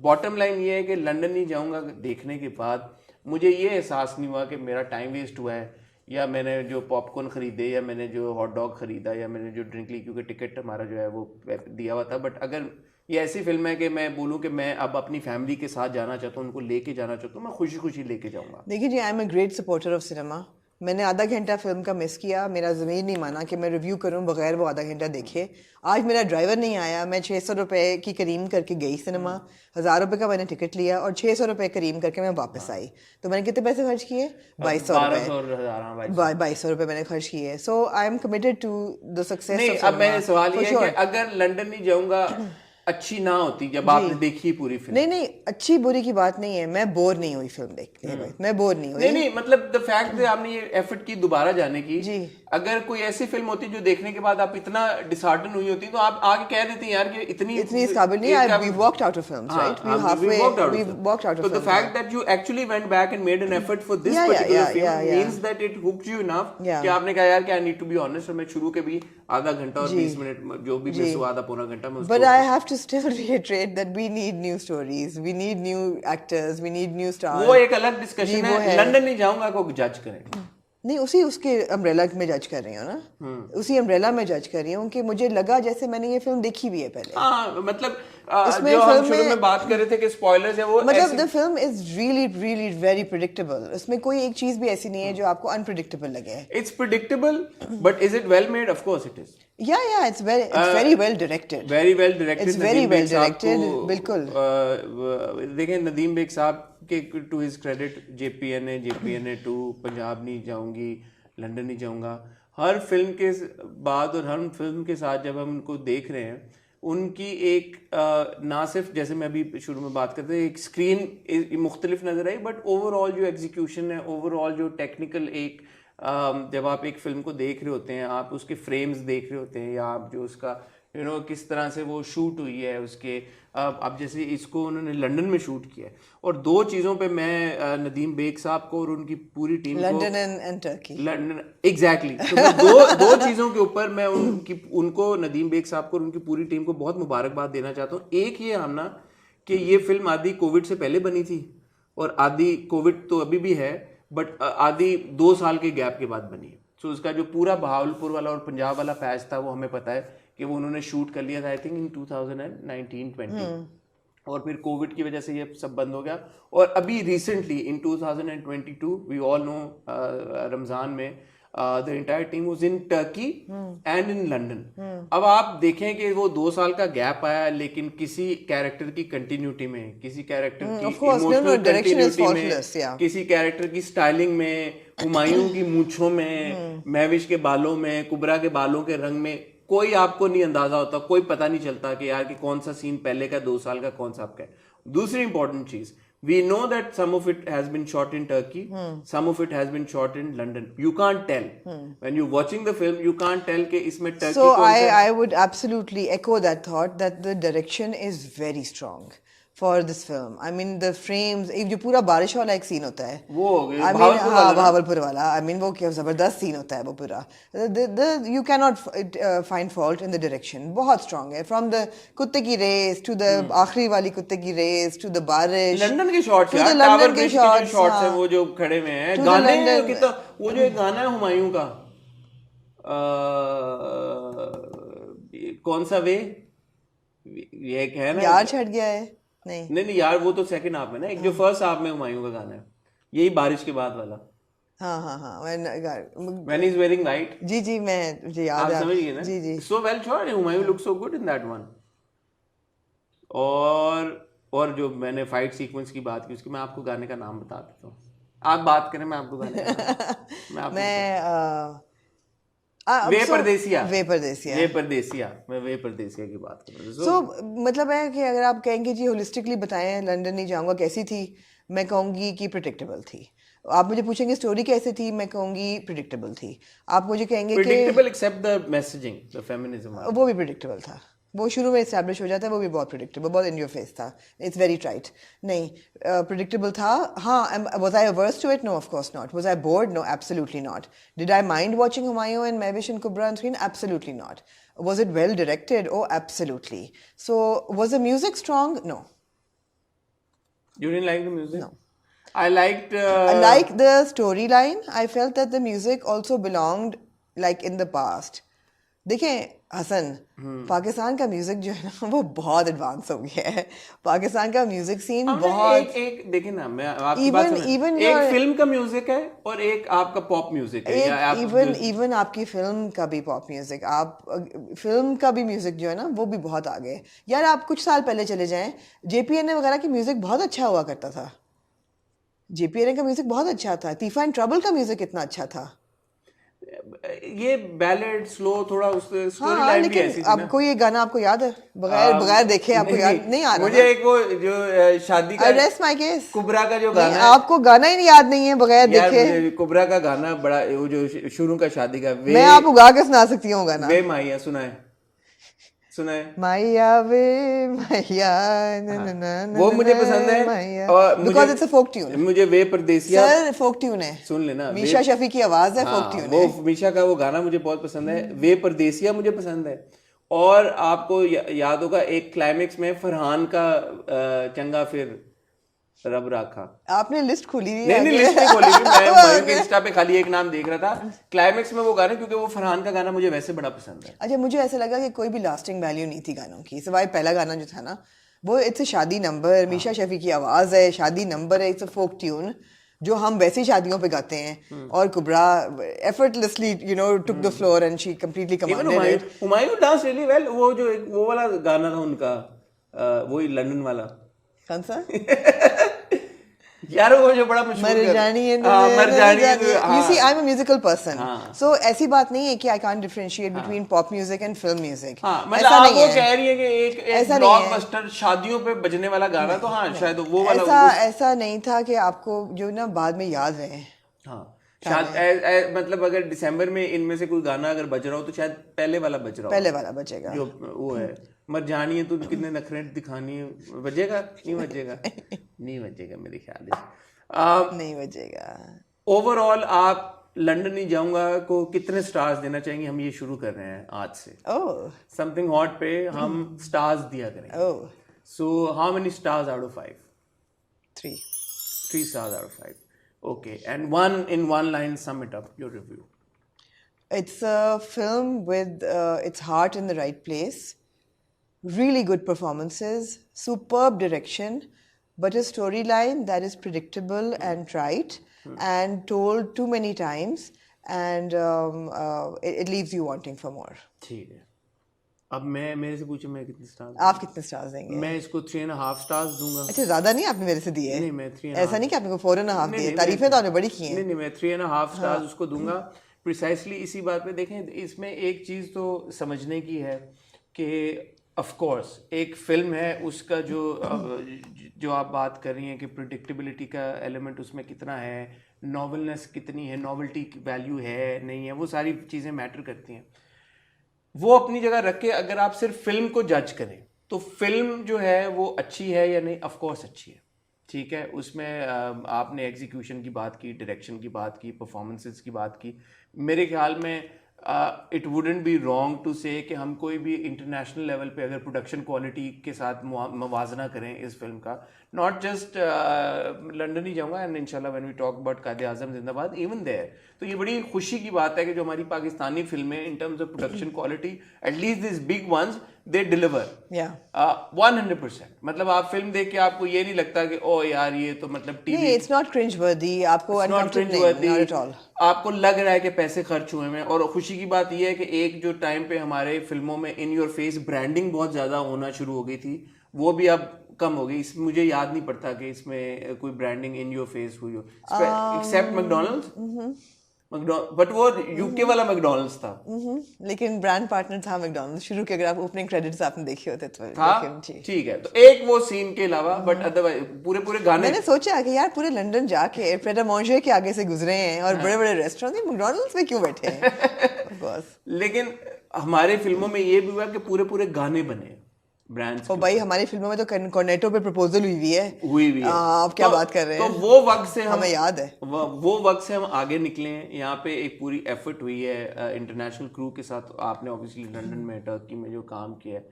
bottom line ये है कि London नहीं जाऊंगा देखने के बाद मुझे ये एहसास नहीं हुआ कि मेरा टाइम वेस्ट हुआ है, या मैंने जो पॉपकॉर्न खरीदे, या मैंने जो हॉट डॉग खरीदा, या मैंने जो ड्रिंक ली, क्योंकि टिकट हमारा जो है वो दिया हुआ था। बट अगर ये ऐसी फिल्म है कि मैं बोलूँ कि मैं अब अपनी फैमिली के साथ जाना चाहता हूँ, उनको लेके जाना चाहता हूँ, मैं खुशी खुशी लेके जाऊँगा। देखिए जी, I am a great supporter of cinema. मैंने आधा घंटा फिल्म का मिस किया, मेरा ज़मीर नहीं माना कि मैं रिव्यू करूं बगैर वो आधा घंटा देखे। आज मेरा ड्राइवर नहीं आया, मैं 600 रुपये की करीम करके गई सिनेमा, 1000 रुपये का मैंने टिकट लिया और 600 रुपये करीम करके मैं वापस आई। तो मैंने कितने पैसे खर्च किए? 2200 1200 रुपये। और 1000, 2200 रुपये मैंने खर्च किए। So I am committed to the success नहीं, ऑफ अब मेरे सवाल सिनेमा ये है कि अगर लंदन नहीं जाऊंगा अच्छी ना होती जब आपने देखी पूरी फिल्म। नहीं नहीं, अच्छी बुरी की बात नहीं है, मैं बोर नहीं हुई फिल्म देख के भाई, मैं बोर नहीं हुई। नहीं नहीं, मतलब द फैक्ट कि आपने ये एफर्ट की दोबारा जाने की। जी। अगर कोई ऐसी फिल्म होती जो देखने के बाद आप इतना डिसहार्टन हुई होती तो आप आगे कह देते हैं यार कि इतनी इस काबिल नहीं। we walked out of films, right? We halfway we walked out of So the films, fact that you actually went back and made an effort for this Yeah, yeah, particular yeah, film yeah, yeah. means that it hooked you enough Yeah. कि आपने कहा यार कि I need to be honest, और मैं शुरू के भी आधा घंटा और 20 मिनट जो भी मिस हुआ आधा पौना घंटा में But I have to still reiterate that we need new stories, we need new actors, we need new stars. वो एक अलग डिस्कशन है। लंदन नहीं जाऊंगा को जज करें। नहीं, उसी उसके अम्ब्रेला में जज कर रही हूँ ना, उसी अम्ब्रेला में जज कर रही हूँ कि मुझे लगा जैसे मैंने ये फिल्म देखी भी है पहले। हाँ, मतलब इसमें जो हम फिल्म शुरू में में बात कर रहे थे कि स्पॉयलर्स है वो मतलब the film is really really very predictable. उसमें कोई एक चीज भी ऐसी नहीं है जो आपको अनप्रिडिक्टेबल लगे। It's predictable but is it well made? Of course it is. Yeah, it's very well directed. Very well directed. It's very well directed, बिल्कुल। देखें नदीम बेग साहब के to his credit JPNA 2, Punjab नहीं जाऊंगी, लंदन नहीं जाऊंगा, हर फिल्म के बाद और हर फिल्म के साथ जब हम उनको देख रहे हैं उनकी एक ना सिर्फ जैसे मैं अभी शुरू में बात करते एक स्क्रीन मुख्तलिफ नजर आई, बट ओवरऑल जो एग्जीक्यूशन है, ओवरऑल जो टेक्निकल एक जब आप एक फिल्म को देख रहे होते हैं, आप उसके फ्रेम्स देख रहे होते हैं या आप जो उसका किस तरह से वो शूट हुई है उसके, अब जैसे इसको उन्होंने लंदन में शूट किया है, और दो चीज़ों पे मैं नदीम बेग साहब को और उनकी पूरी team London and Turkey, London exactly, तो मैं दो चीज़ों के ऊपर मैं उनको नदीम बेग साहब को और उनकी पूरी टीम को बहुत मुबारकबाद देना चाहता हूँ। एक ये हमना कि ये फिल्म आदि कोविड से पहले बनी थी और आदि कोविड तो अभी भी है, बट आदि 2 साल के गैप के बाद बनी है। सो उसका जो पूरा बहावलपुर वाला और पंजाब वाला पैच था वो हमें पता है कि वो उन्होंने शूट कर लिया था आई थिंक इन 2019-20, और फिर कोविड की वजह से ये सब बंद हो गया, और अभी recently in 2022 we all know Ramzan में the entire team was in Turkey and in London. अब आप देखें कि वो 2 साल का गैप आया, लेकिन किसी कैरेक्टर की कंटिन्यूटी में, किसी कैरेक्टर की इमोशनल कंटिन्यूटी में, किसी कैरेक्टर की स्टाइलिंग में, हुमायूं की मूंछों में, महविश के बालों में, कुबरा के बालों के रंग में, कोई आपको नहीं अंदाजा होता, कोई पता नहीं चलता कि यार कि कौन सा सीन पहले का 2 साल का कौन सा आपका है। दूसरी इंपॉर्टेंट चीज, we know that some of it has been shot in Turkey, some of it has been shot in London. You can't tell when you're watching the film, you can't tell कि इसमें Turkey so I would absolutely echo that thought that the direction is very strong for this film. I mean the frames, एक जो पूरा बारिश वाला एक scene होता है वो भावलपुर वाला, I mean वो क्या जबरदस्त सीन होता है वो पूरा, you cannot find fault in the direction, बहुत strong है, from the कुत्ते की रेस to the आखिरी वाली कुत्ते की रेस to the बारिश, लंदन के शॉट्स यार, टावर ब्रिज के जो शॉट्स हैं वो जो खड़े हुए हैं, गाने कितना, वो जो एक गाना है हुमायूं का कौन सा वे, ये एक है ना यार छट गया है, नहीं यार वो तो सेकंड हाफ में ना, एक जो फर्स्ट हाफ में हुमायूं का गाना है, यही बारिश के बाद वाला, हाँ when he's wearing white, जी मुझे याद है, समझ गए ना, जी so well shot, Humayun looks so good in that one। और जो मैंने फाइट सीक्वेंस की बात की उसकी मैं आपको गाने का नाम बता देता हूँ, आप बात करें मैं आपको गाने का वे परदेसिया की बात कर रहा हूँ। So मतलब है कि अगर आप कहेंगे जी होलिस्टिकली बताएं लंदन नहीं जाऊंगा कैसी थी, मैं कहूँगी कि प्रिडिक्टेबल थी। आप मुझे पूछेंगे स्टोरी कैसी थी, मैं कहूँगी प्रिडिक्टेबल थी। आप मुझे कहेंगे predictable except the messaging, the feminism, वो भी प्रिडिक्टेबल था, वो शुरू में एस्टैब्लिश हो जाता है, वो भी बहुत प्रिडिक्टेबल, बहुत इन योर फेस था, इट्स वेरी ट्राइट, नहीं प्रिडिक्टेबल था। हाँ, was I averse to it? No, of course not. Was I bored? No, absolutely not. Did I mind watching Humayun and Mahwish and Kubra on screen? Absolutely not. Was it well directed? Oh, absolutely. So, was the music strong? No. You didn't like the music? No. I liked the storyline. I felt that the music also belonged like in the past. देखें हसन, पाकिस्तान का music जो है ना वो बहुत advance हो गया है। पाकिस्तान का म्यूजिक सीन बहुत एक देखिए ना, मैं आपकी बात सुन, एक फिल्म का म्यूजिक है और एक आपका पॉप म्यूजिक है, या आप इवन आपकी फिल्म का भी पॉप म्यूजिक, आप फिल्म का भी म्यूजिक जो है ना वो भी बहुत आगे है यार। आप कुछ साल पहले चले जाएं, जेपीएनए वगैरह की म्यूजिक बहुत अच्छा हुआ करता था। जेपीएनए का म्यूजिक बहुत अच्छा था। तीफा एंड ट्रबल का म्यूजिक कितना अच्छा था। ये बैलेड स्लो थोड़ा, उस स्टोरी हाँ, लाइन भी ऐसी थी ना। आपको ये गाना आपको याद है? बगैर देखे आपको याद नहीं आ रहा? मुझे एक वो जो शादी का रेस्ट माय केस, कुबरा का जो गाना है, आपको गाना ही याद नहीं है बगैर देखे? मुझे कुबरा का गाना बड़ा, वो जो शुरू का शादी का, मैं आपको गा के सुना सकती हूँ गाना। वे माहिया सुनाए माहिया वे माहिया, वो मुझे पसंद है, और because it's a folk tune. मुझे वे परदेसिया सर फोक ट्यून है, सुन लेना, मीशा शफी की आवाज है, फोक ट्यून है। वो मीशा का वो गाना मुझे बहुत पसंद है, वे परदेसिया मुझे पसंद है। और आपको याद होगा एक क्लाइमेक्स में फरहान का चंगा फिर रब राखा। आपने लिस्ट खोली हुई है? नहीं लिस्ट नहीं खोली हुई, मैं मयूर के इंस्टा पे खाली एक नाम देख रहा था, क्लाइमेक्स में वो गाना, क्योंकि वो फरहान का गाना मुझे वैसे बड़ा पसंद है। अच्छा, मुझे ऐसा लगा कि कोई भी लास्टिंग वैल्यू नहीं थी गानों की, सिवाय पहला गाना जो था ना वो इट्स शादी नंबर, मीशा शफी की आवाज है, शादी नंबर है, इट्स अ फोक ट्यून जो हम वैसी शादियों पे गाते हैं। और Kubra effortlessly took the floor and she completely commanded it. Humayun dance really well. वो जो एक वो वाला गाना था उनका, वही लंदन वाला, कौन सा यार वो जो बड़ा मशहूर मरजानी है, Marjani. You see, I'm a musical person, so ऐसी बात नहीं है कि I can't differentiate between pop music and film music। मतलब आप वो कह रही है कि एक ब्लॉकबस्टर शादियों पे बजने वाला गाना, तो हाँ शायद वो वाला ऐसा नहीं था कि आपको जो ना बाद में याद रहे। हाँ मतलब अगर दिसंबर में इनमें से कोई गाना अगर बज रहा हो तो शायद पहले वाला बज रहा हो, पहले वाला बजेगा जो वो है मरजानी है तो कितने नखरे दिखानी है, बजेगा नहीं बजेगा? नहीं बजेगा मेरे ख्याल से, नहीं बजेगा। ओवरऑल आप लंदन नहीं जाऊंगा को कितने स्टार्स देना चाहेंगे? हम ये शुरू कर रहे हैं आज से, समथिंग हॉट पे हम स्टार्स दिया करेंगे। So how many stars out of 5? 3 stars out of 5. Okay, and one line sum it up, your review. It's a film with its heart in the right place, really good performances, superb direction, but a storyline that is predictable and trite and told too many times, and it leaves you wanting for more. ठीक है, अब मैं मेरे से पूछे मैं कितने stars? आप कितने स्टार्स देंगे? मैं इसको 3.5 stars दूंगा। अच्छा, ज्यादा नहीं आपने मेरे से दिए? नहीं, मैं 3.5। ऐसा नहीं कि आपने को 4.5 दिए, तारीफें तो आपने बड़ी की हैं। नहीं, मैं 3.5 stars उसको दूंगा, प्रिसाइसली इसी बात पे। देखें, इसमें एक चीज़ तो समझने की है कि ऑफ कोर्स एक फिल्म है, उसका जो आप बात कर रही हैं कि प्रिडिक्टेबिलिटी का एलिमेंट उसमें कितना है, नॉवेलनेस कितनी है, नॉवेल्टी की वैल्यू है नहीं है, वो सारी चीज़ें मैटर करती हैं। वो अपनी जगह रख के अगर आप सिर्फ फिल्म को जज करें तो फिल्म जो है वो अच्छी है या नहीं? ऑफ कोर्स अच्छी है, ठीक है। उसमें आपने एग्जीक्यूशन की बात की, डायरेक्शन की बात की, परफॉर्मेंसेस की बात की। मेरे ख्याल में it wouldn't be wrong to say कि हम कोई भी इंटरनेशनल लेवल पे अगर प्रोडक्शन क्वालिटी के साथ मवाजना करें इस फिल्म का, नॉट जस्ट लंदन ही जाऊंगा, एंड इंशाल्लाह when we talk about Quaid-e-Azam Zindabad, even there, तो ये बड़ी खुशी की बात है कि जो हमारी पाकिस्तानी फिल्में in terms of production quality, at least this big ones, they deliver 100%। मतलब आप फिल्म देख के आपको ये नहीं लगता कि ओ यार ये तो मतलब टीवी, इट्स नॉट क्रिंज वर्दी, आपको नॉट एट ऑल, आपको लग रहा है कि पैसे खर्च हुए हैं। और खुशी की बात ये है कि एक जो टाइम पे हमारे फिल्मों में इन योर फेस ब्रांडिंग बहुत ज्यादा होना शुरू हो गई थी, वो भी अब कम हो गई। मुझे याद नहीं पड़ता कि इसमें कोई ब्रांडिंग इन योर फेस हुई हो, एक्सेप्ट मैकडॉनल्ड्स, बट वो यूके वाला मैकडॉनल्ड्स था। लेकिन ब्रांड पार्टनर था मैकडॉनल्ड्स शुरू के, अगर आप ओपनिंग क्रेडिट्स आपने देखे होते तो था, ठीक है। तो एक वो सीन के अलावा, बट अदरवाइज पूरे गाने, मैंने सोचा कि यार पूरे लंदन जाके पेटर मॉन्जे के आगे से गुजरे हैं और बड़े बड़े रेस्टोरेंट में मैकडॉनल्ड्स में क्यों बैठे हैं? लेकिन हमारे फिल्मों में ये भी हुआ कि पूरे गाने बने ब्रांड्स। और भाई हमारी फिल्मों में तो कॉर्नेटो पे प्रपोजल हुई है। आप क्या बात कर रहे हैं? तो वो वक्त से हमें याद है, वो वक्त से हम आगे निकले हैं। यहाँ पे एक पूरी एफर्ट हुई है इंटरनेशनल क्रू के साथ। आपने ऑब्वियसली लंदन में, टर्की में जो काम किया है,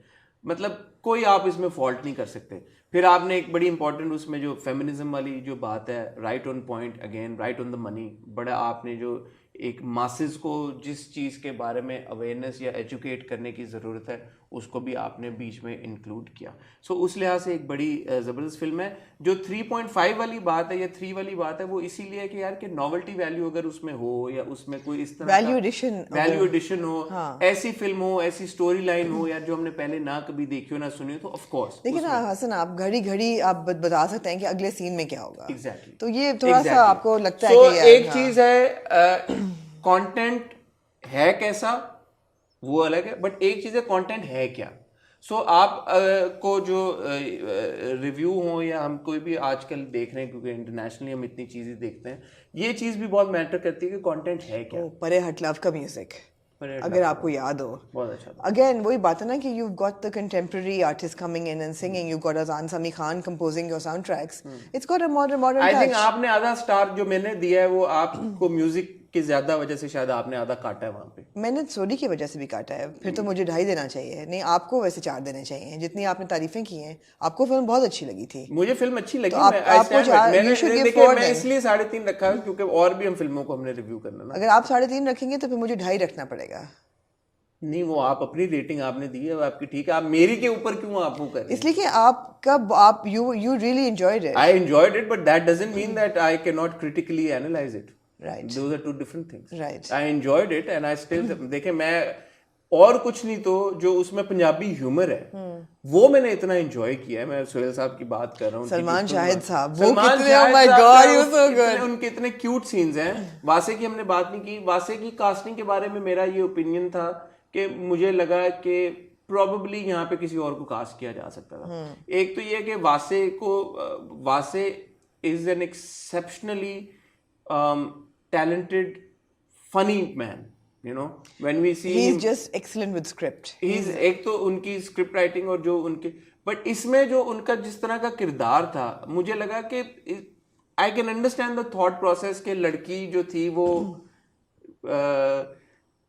मतलब कोई आप इसमें फॉल्ट नहीं कर सकते। फिर आपने एक बड़ी इंपॉर्टेंट उसमें जो फेमिनिज्म वाली जो बात है, right on point, again right on the money, बड़ा आपने जो एक मासेस को जिस चीज़ के बारे में अवेयरनेस या एजुकेट करने की ज़रूरत है उसको भी आपने बीच में इंक्लूड किया। सो उस लिहाज से एक बड़ी ज़बरदस्त फिल्म है। जो 3.5 वाली बात है या 3 वाली बात है वो इसीलिए है कि यार कि नॉवेल्टी वैल्यू अगर उसमें हो या उसमें कोई इस तरह वैल्यू एडिशन हो, ऐसी फिल्म हो, ऐसी स्टोरी लाइन हो यार जो हमने पहले ना कभी देखी हो ना सुनी हो, तो ऑफ कोर्स देखिए ना हसन, आप घड़ी घड़ी आप बता सकते हैं कि अगले सीन में क्या होगा। एग्जैक्टली तो ये थोड़ा सा आपको लगता है कि एक चीज है कंटेंट है कैसा वो अलग है, बट एक चीज है कंटेंट है क्या। सो आप को जो रिव्यू हो या हम कोई भी आजकल देख रहे हैं, क्योंकि इंटरनेशनली हम इतनी चीजें देखते हैं, ये चीज भी बहुत मैटर करती है कि कंटेंट है क्या। परे हटलव का म्यूजिक अगर आपको याद हो, बहुत अच्छा। अगेन वही बात है ना कि you've got the contemporary artists coming in and singing, you've got Azan Sami Khan composing your soundtracks. It's got a modern I touch. think आपने आधा स्टार जो मैंने दिया है वो आपको म्यूजिक की ज्यादा वजह से शायद आपने आधा काटा है वहां पे। मैंने स्टोरी की वजह से भी काटा है, फिर तो मुझे 2.5 देना चाहिए। नहीं, आपको वैसे 4 देने चाहिए, जितनी आपने तारीफें की हैं। आपको फिल्म बहुत अच्छी लगी थी। मुझे फिल्म अच्छी लगी, तो मैंने इसलिए 3.5 रखा है क्योंकि और भी हम फिल्मों को हमने रिव्यू करना ना। अगर आप 3.5 रखेंगे तो फिर मुझे 2.5 रखना पड़ेगा। नहीं, वो आप अपनी रेटिंग आपने दी है, वो आपकी ठीक है, आप मेरी के ऊपर क्यों आप वो कर रहे हैं? इसलिए कि आप you really enjoyed it. I enjoyed it, but that doesn't mean that I cannot critically analyze it. Right. Those are two different things. Right. I enjoyed it and I still देखे मैं और कुछ नहीं तो जो उसमें पंजाबी ह्यूमर है वो मैंने इतना एंजॉय किया है। मैं सुहेल साहब की बात कर रहा हूँ, सलमान शाहिद साहब, वो कितने, oh my God, he was so good. उनके इतने क्यूट सीन्स हैं। वासे की हमने बात नहीं की। वासे की कास्टिंग के बारे में मेरा ये ओपिनियन था कि मुझे लगा कि प्रॉबेबली यहाँ पे किसी और को कास्ट किया जा सकता था। एक तो ये कि Wasay is an exceptionally talented funny man, you know, when we see he's him, just excellent with script. he's एक तो उनकी स्क्रिप्ट राइटिंग और जो उनके, बट इसमें जो उनका जिस तरह का किरदार था मुझे लगा कि I can understand the thought process के लड़की जो थी वो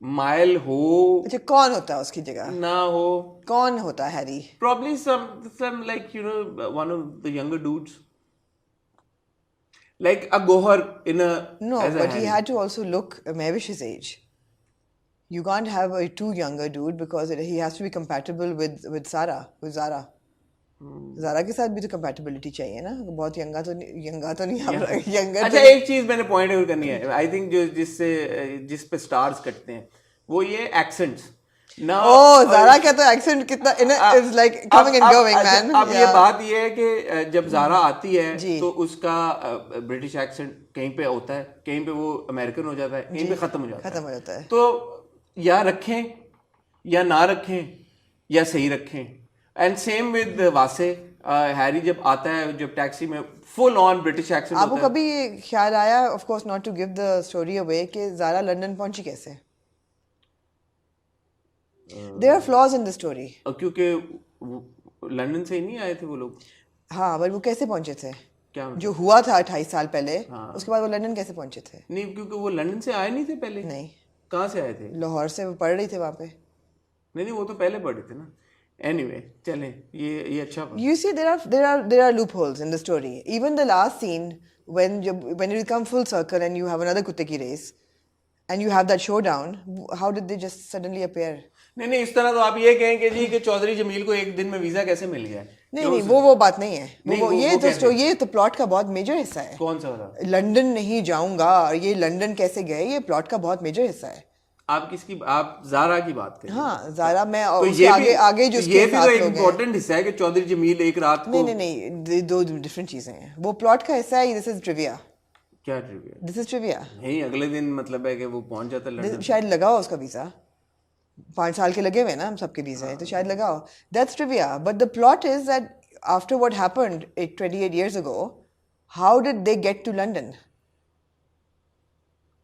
माइल हो, अच्छा कौन होता है उसकी जगह ना हो, कौन होता है Harry? probably some like you know one of the younger dudes like a Gohar in a no, as a but he Harry. had to also look Mavish's age. You can't have a too younger dude because he has to be compatible with Zara. Zara के साथ भी तो compatibility चाहिए ना, बहुत यंगा तो नहीं यंगा। अच्छा एक चीज मैंने पॉइंट आउट करनी है, आई थिंक जो जिस पे स्टार्स कटते हैं वो ये एक्सेंट्स ना। ज़ारा का तो एक्सेंट कितना is like coming and going, man. अब ये बात ये है कि जब ज़ारा आती है तो उसका ब्रिटिश एक्सेंट कहीं पे होता है, कहीं पे वो अमेरिकन हो जाता है, कहीं पे खत्म हो जाता है। तो या रखें या ना रखें या सही रखें। And same with Wasay, Harry जब आता है, जब टैक्सी में फुल ऑन ब्रिटिश एक्सेंट। आपको कभी ख्याल आया, of course not to give the story away, कि ज़ारा लंदन पहुंची कैसे? There are flaws in the story. क्योंकि लंदन से ही नहीं आए थे वो लोग। हाँ, पर वो कैसे पहुंचे थे? क्या जो हुआ था 28 साल पहले, उसके बाद वो लंदन कैसे पहुंचे थे? नहीं, क्योंकि वो लंदन से आए नहीं थे पहले। नहीं, कहाँ से आए थे? लाहौर से, वो पढ़ रही थे वहाँ पे। नहीं, वो तो पहले पढ़े थे ना। Anyway, चलें, ये अच्छा। You see, there are loopholes in the story. Even the last scene when you come full circle and you have another कुत्ते की race and you have that showdown, how did they just suddenly appear? नहीं, इस तरह तो आप ये कहें कि जी कि चौधरी जमील को एक दिन में वीजा कैसे मिल गया? नहीं, वो बात नहीं है। ये तो प्लॉट का बहुत मेजर हिस्सा है। कौन सा वाला? लंदन नहीं जाऊंगा, और ये लंदन कैसे गए, ये प्लॉट का बहुत मेजर हिस्सा है। आप ज़ारा की बात करें? हाँ, ज़ारा में तो आगे जो ये भी तो एक इम्पोर्टेंट हिस्सा है कि चौधरी जमील एक रात को। नहीं, दो डिफरेंट चीजें हैं। वो प्लॉट का हिस्सा है, दिस इज ट्रिविया। क्या ट्रिविया? This is trivia. नहीं, अगले दिन मतलब है कि वो पहुंच जाता लंदन। शायद लगा हो उसका वीजा, 5 साल के लगे हुए ना हम सबके वीजा है, तो शायद लगा हो। That's trivia, but the plot is that after what happened 28 years ago, how did they get to London?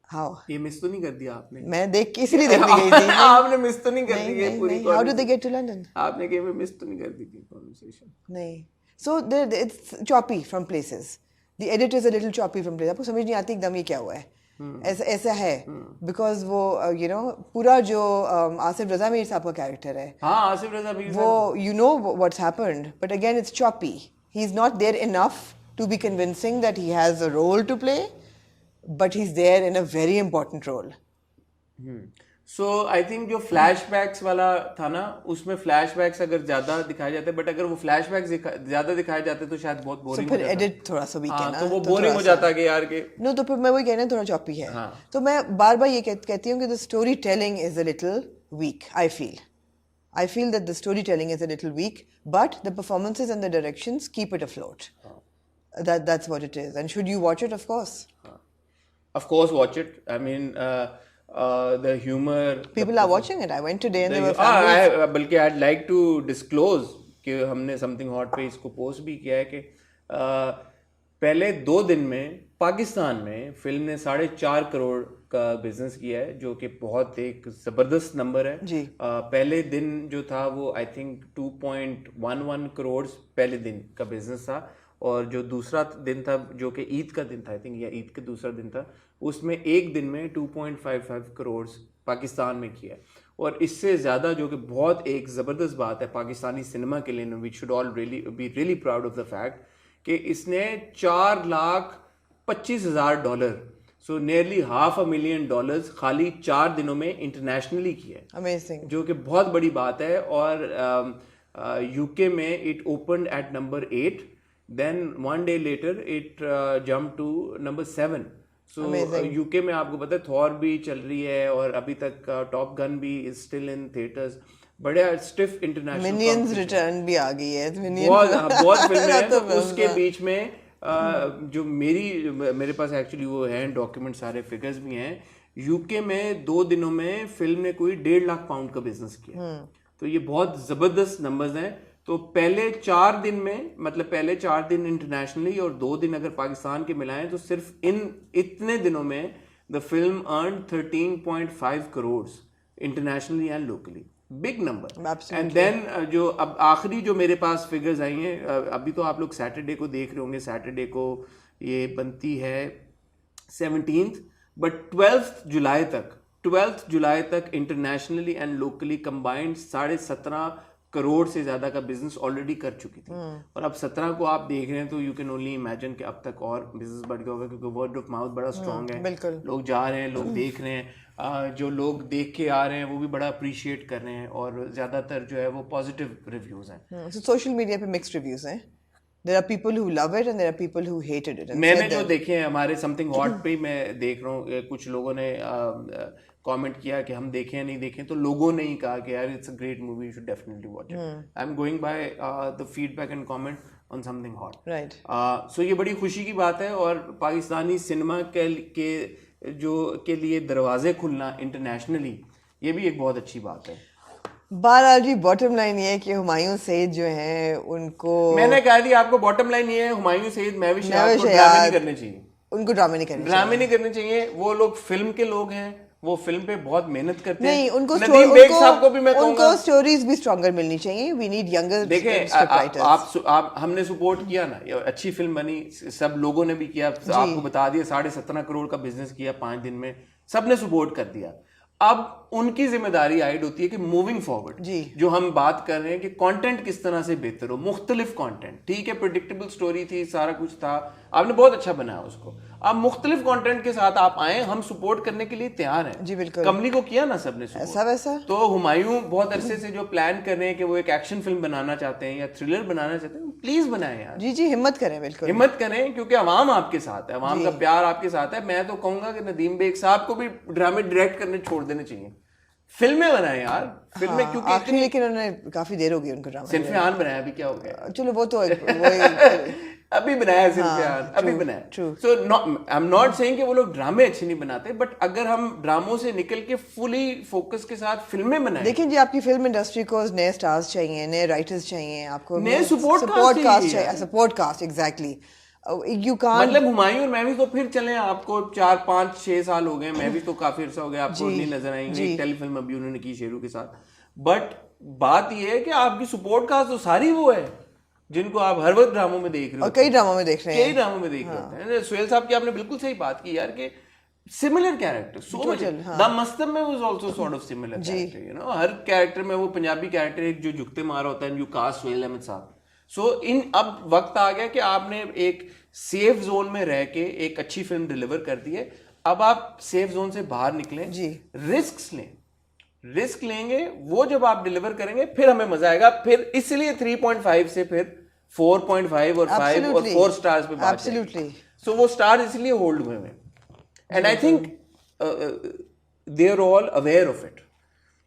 How? ये मिस तो नहीं कर दिया आपने? मैं देख के इसीलिए देखने गई थी। आपने मिस तो नहीं कर दी ये पूरी? How did they get to London? आपने कहीं पे मिस तो नहीं कर दी थी कन्वर्सेशन? नहीं। So it's choppy from places. The edit is a little choppy from places. आपको समझ नहीं आती एकदम ये क्या हुआ है। ऐसा है बिकॉज वो पूरा जो आसिफ रजा मीर साहब का कैरेक्टर है, हाँ, आसिफ रजा मीर, वो what's happened, but again it's choppy. He is not there enough to be convincing that he has a role to play, but he's there in a very important role. So I think जो flashbacks वाला था ना, उसमें flashbacks अगर ज्यादा दिखाए जाते, but अगर वो फ्लैशबैक्स ज्यादा दिखाए जाते तो शायद बहुत So बोरिंग फिर एडिट थोड़ा सा वीक है ना, तो वो तो बोरिंग थोड़ा हो सा- जाता कि यार के नो तो फिर मैं वही कहना थोड़ा चॉपी है. तो मैं बार बार ये कहती हूँ कि the story telling is a little week. I feel that the storytelling is a little weak, but the performances and the directions keep it afloat. That's what it is. And should you watch it? Of course. Of course, watch it. I mean, the humor. People are watching it. I went today and there were families. बल्कि I'd like to disclose कि हमने something hot पे इसको post भी किया है कि पहले 2 दिन में पाकिस्तान में फिल्म ने 4.5 करोड़ का बिजनेस किया है, जो कि बहुत एक जबरदस्त नंबर है जी. पहले दिन जो था वो आई थिंक 2.11 करोड़ पहले दिन का बिजनेस था, और जो दूसरा दिन था जो कि ईद का दिन था, आई थिंक या ईद का दूसरा दिन था, उसमें एक दिन में 2.55 करोड़ पाकिस्तान में किया, और इससे ज़्यादा जो कि बहुत एक ज़बरदस्त बात है पाकिस्तानी सिनेमा के लिए, we should all be really proud of the fact कि इसने $4,25,000, सो नियरली $500,000 खाली 4 दिनों में इंटरनेशनली किया है. Amazing. जो कि बहुत बड़ी बात है. और यूके में it opened at number 8, then 1 day later it jump to number 7. So UK में आपको पता है थॉर भी चल रही है, और अभी तक टॉप गन भी इज स्टिल इन थिएटर्स. बड़े स्टिफ इंटरनेशनल Minions रिटर्न भी आ गई है. बहुत फिल्में हैं. तो उसके बीच में जो मेरे पास एक्चुअली वो हैं डॉक्यूमेंट, सारे फिगर्स भी हैं. यूके में 2 दिनों में फिल्म ने कोई 1.5 लाख पाउंड का बिजनेस किया. तो ये बहुत जबरदस्त नंबर्स हैं. तो पहले 4 दिन में, मतलब पहले 4 दिन इंटरनेशनली और 2 दिन अगर पाकिस्तान के मिलाएं, तो सिर्फ इतने दिनों में the film earn 13.5 crore internationally and locally. Big number. And then जो अब आखिरी जो मेरे पास फिगर्स आई हैं, अभी तो आप लोग सैटरडे को देख रहे होंगे, सैटरडे को ये बनती है 17th, बट 12th जुलाई तक internationally and locally combined 17.5 crore से ज्यादा का बिजनेस ऑलरेडी कर चुकी थी. और अब 17 को आप देख रहे हैं तो यू कैन ओनली इमेजिन कि अब तक और बिजनेस बढ़ गया होगा, क्योंकि वर्ड ऑफ माउथ बड़ा स्ट्रांग है. लोग जा रहे हैं, लोग देख रहे हैं, जो लोग देख के आ रहे हैं वो भी बड़ा अप्रिशिएट कर रहे हैं, और ज्यादातर जो है वो पॉजिटिव रिव्यूज हैं. सोशल मीडिया पे मिक्स्ड रिव्यूज हैं. There are people who love it and there are people who hated it. मैंने जो देखे हैं हमारे समथिंग हॉट पे मैं देख रहा हूँ, कुछ लोगों ने कमेंट किया कि हम देखें या नहीं देखें, तो लोगों ने ही कहा कि यार it's a great movie, you should definitely watch it. I am going by the feedback and comment on something hot. Right. So ये बड़ी खुशी की बात है, और पाकिस्तानी सिनेमा के लिए दरवाजे खुलना इंटरनेशनली, ये भी एक बहुत अच्छी बात है. बहरहाल जी, बॉटम लाइन ये है कि हुमायूं सईद जो हैं उनको, मैंने कहा थी आपको, बॉटम लाइन ये है, हुमायूं सईद महविश शयाद को ड्रामे नहीं करने चाहिए. उनको ड्रामे नहीं करने चाहिए. वो लोग फिल्म के लोग हैं, वो फिल्म पे बहुत मेहनत करते हैं. नहीं, उनको नदीम बेग साहब को भी मैं कहूंगा, उनको स्टोरीज भी स्ट्रॉन्गर मिलनी चाहिए. We need younger script writers. आप हमने सपोर्ट किया ना, अच्छी फिल्म बनी, सब लोगों ने भी किया. आपको बता दिया 17.5 करोड़ का बिजनेस किया 5 दिन में, सबने सपोर्ट कर दिया. अब उनकी जिम्मेदारी आइड होती है कि मूविंग फॉरवर्ड जो हम बात कर रहे हैं कि कंटेंट किस तरह से बेहतर हो, मुख्तलिफ कंटेंट. ठीक है, प्रेडिक्टेबल स्टोरी थी, सारा कुछ था, आपने बहुत अच्छा बनाया उसको. आप मुख्तलिफ कंटेंट के साथ आप आए, हम सपोर्ट करने के लिए तैयार हैं. जी बिल्कुल. कमली को किया ना सबने support. ऐसा वैसा. तो हुमायूं बहुत अरसे से जो प्लान कर रहे हैं कि वो एक एक्शन फिल्म बनाना चाहते हैं या थ्रिलर बनाना चाहते हैं, प्लीज बनाएं यार. जी हिम्मत करें, बिल्कुल हिम्मत करें, क्योंकि अवाम आपके साथ है, अवाम का प्यार आपके साथ है. मैं तो कहूंगा कि नदीम बेग साहब को भी ड्रामे डायरेक्ट करने छोड़ देने चाहिए. फिल्में बनाए यार, फिल्में. क्योंकि आखिरी, लेकिन उन्होंने काफी देर हो गई उनको ड्रामा. सिर्फ आन बनाया, अभी क्या हो गया, चलो वो तो अभी बनाया सिर्फ अभी बनाया. सो आई एम नॉट सेइंग कि वो लोग ड्रामे अच्छे नहीं बनाते, बट अगर हम ड्रामों से निकल के फुली फोकस के साथ फिल्में बनाएं. देखिए जी, आपकी फिल्म इंडस्ट्री को नए स्टार्स चाहिए, नए राइटर्स चाहिए, आपको नए सपोर्ट कास्ट चाहिए. Support cast, exactly. You can't... मतलब हुमायूं और महविश तो फिर चले, आपको 4, 5, 6 साल हो गए. महविश तो काफी अर्सा हो गया, आपको नहीं नजर आएंगे. एक टेलीफिल्म अभी उन्होंने की शेरू के साथ. बट बात ये है कि आपकी सपोर्ट कास्ट तो सारी वो है जिनको आप हर वक्त ड्रामों में देख रहे हो, और कई ड्रामों में देख रहे हैं. सुहेल साहब की आपने बिल्कुल सही बात की यार, कि similar character so much. The मस्तब में was also sort of similar character, you know. हर कैरेक्टर में वो पंजाबी कैरेक्टर एक जो झुकते मारा होता है, यू कास्ट सुहेल अहमद साहब. सो अब वक्त आ गया कि आपने एक सेफ जोन में रह के एक अच्छी फिल्म डिलीवर कर दी है, अब आप सेफ जोन से बाहर निकलें, रिस्क लेंगे, वो जब आप डिलीवर करेंगे फिर हमें मजा आएगा, फिर इसलिए 3.5 से फिर 4.5 और 5 और 4 स्टार्स पे बात है। सो वो स्टार इसलिए होल्ड हुए हैं, and I think they are all aware of it.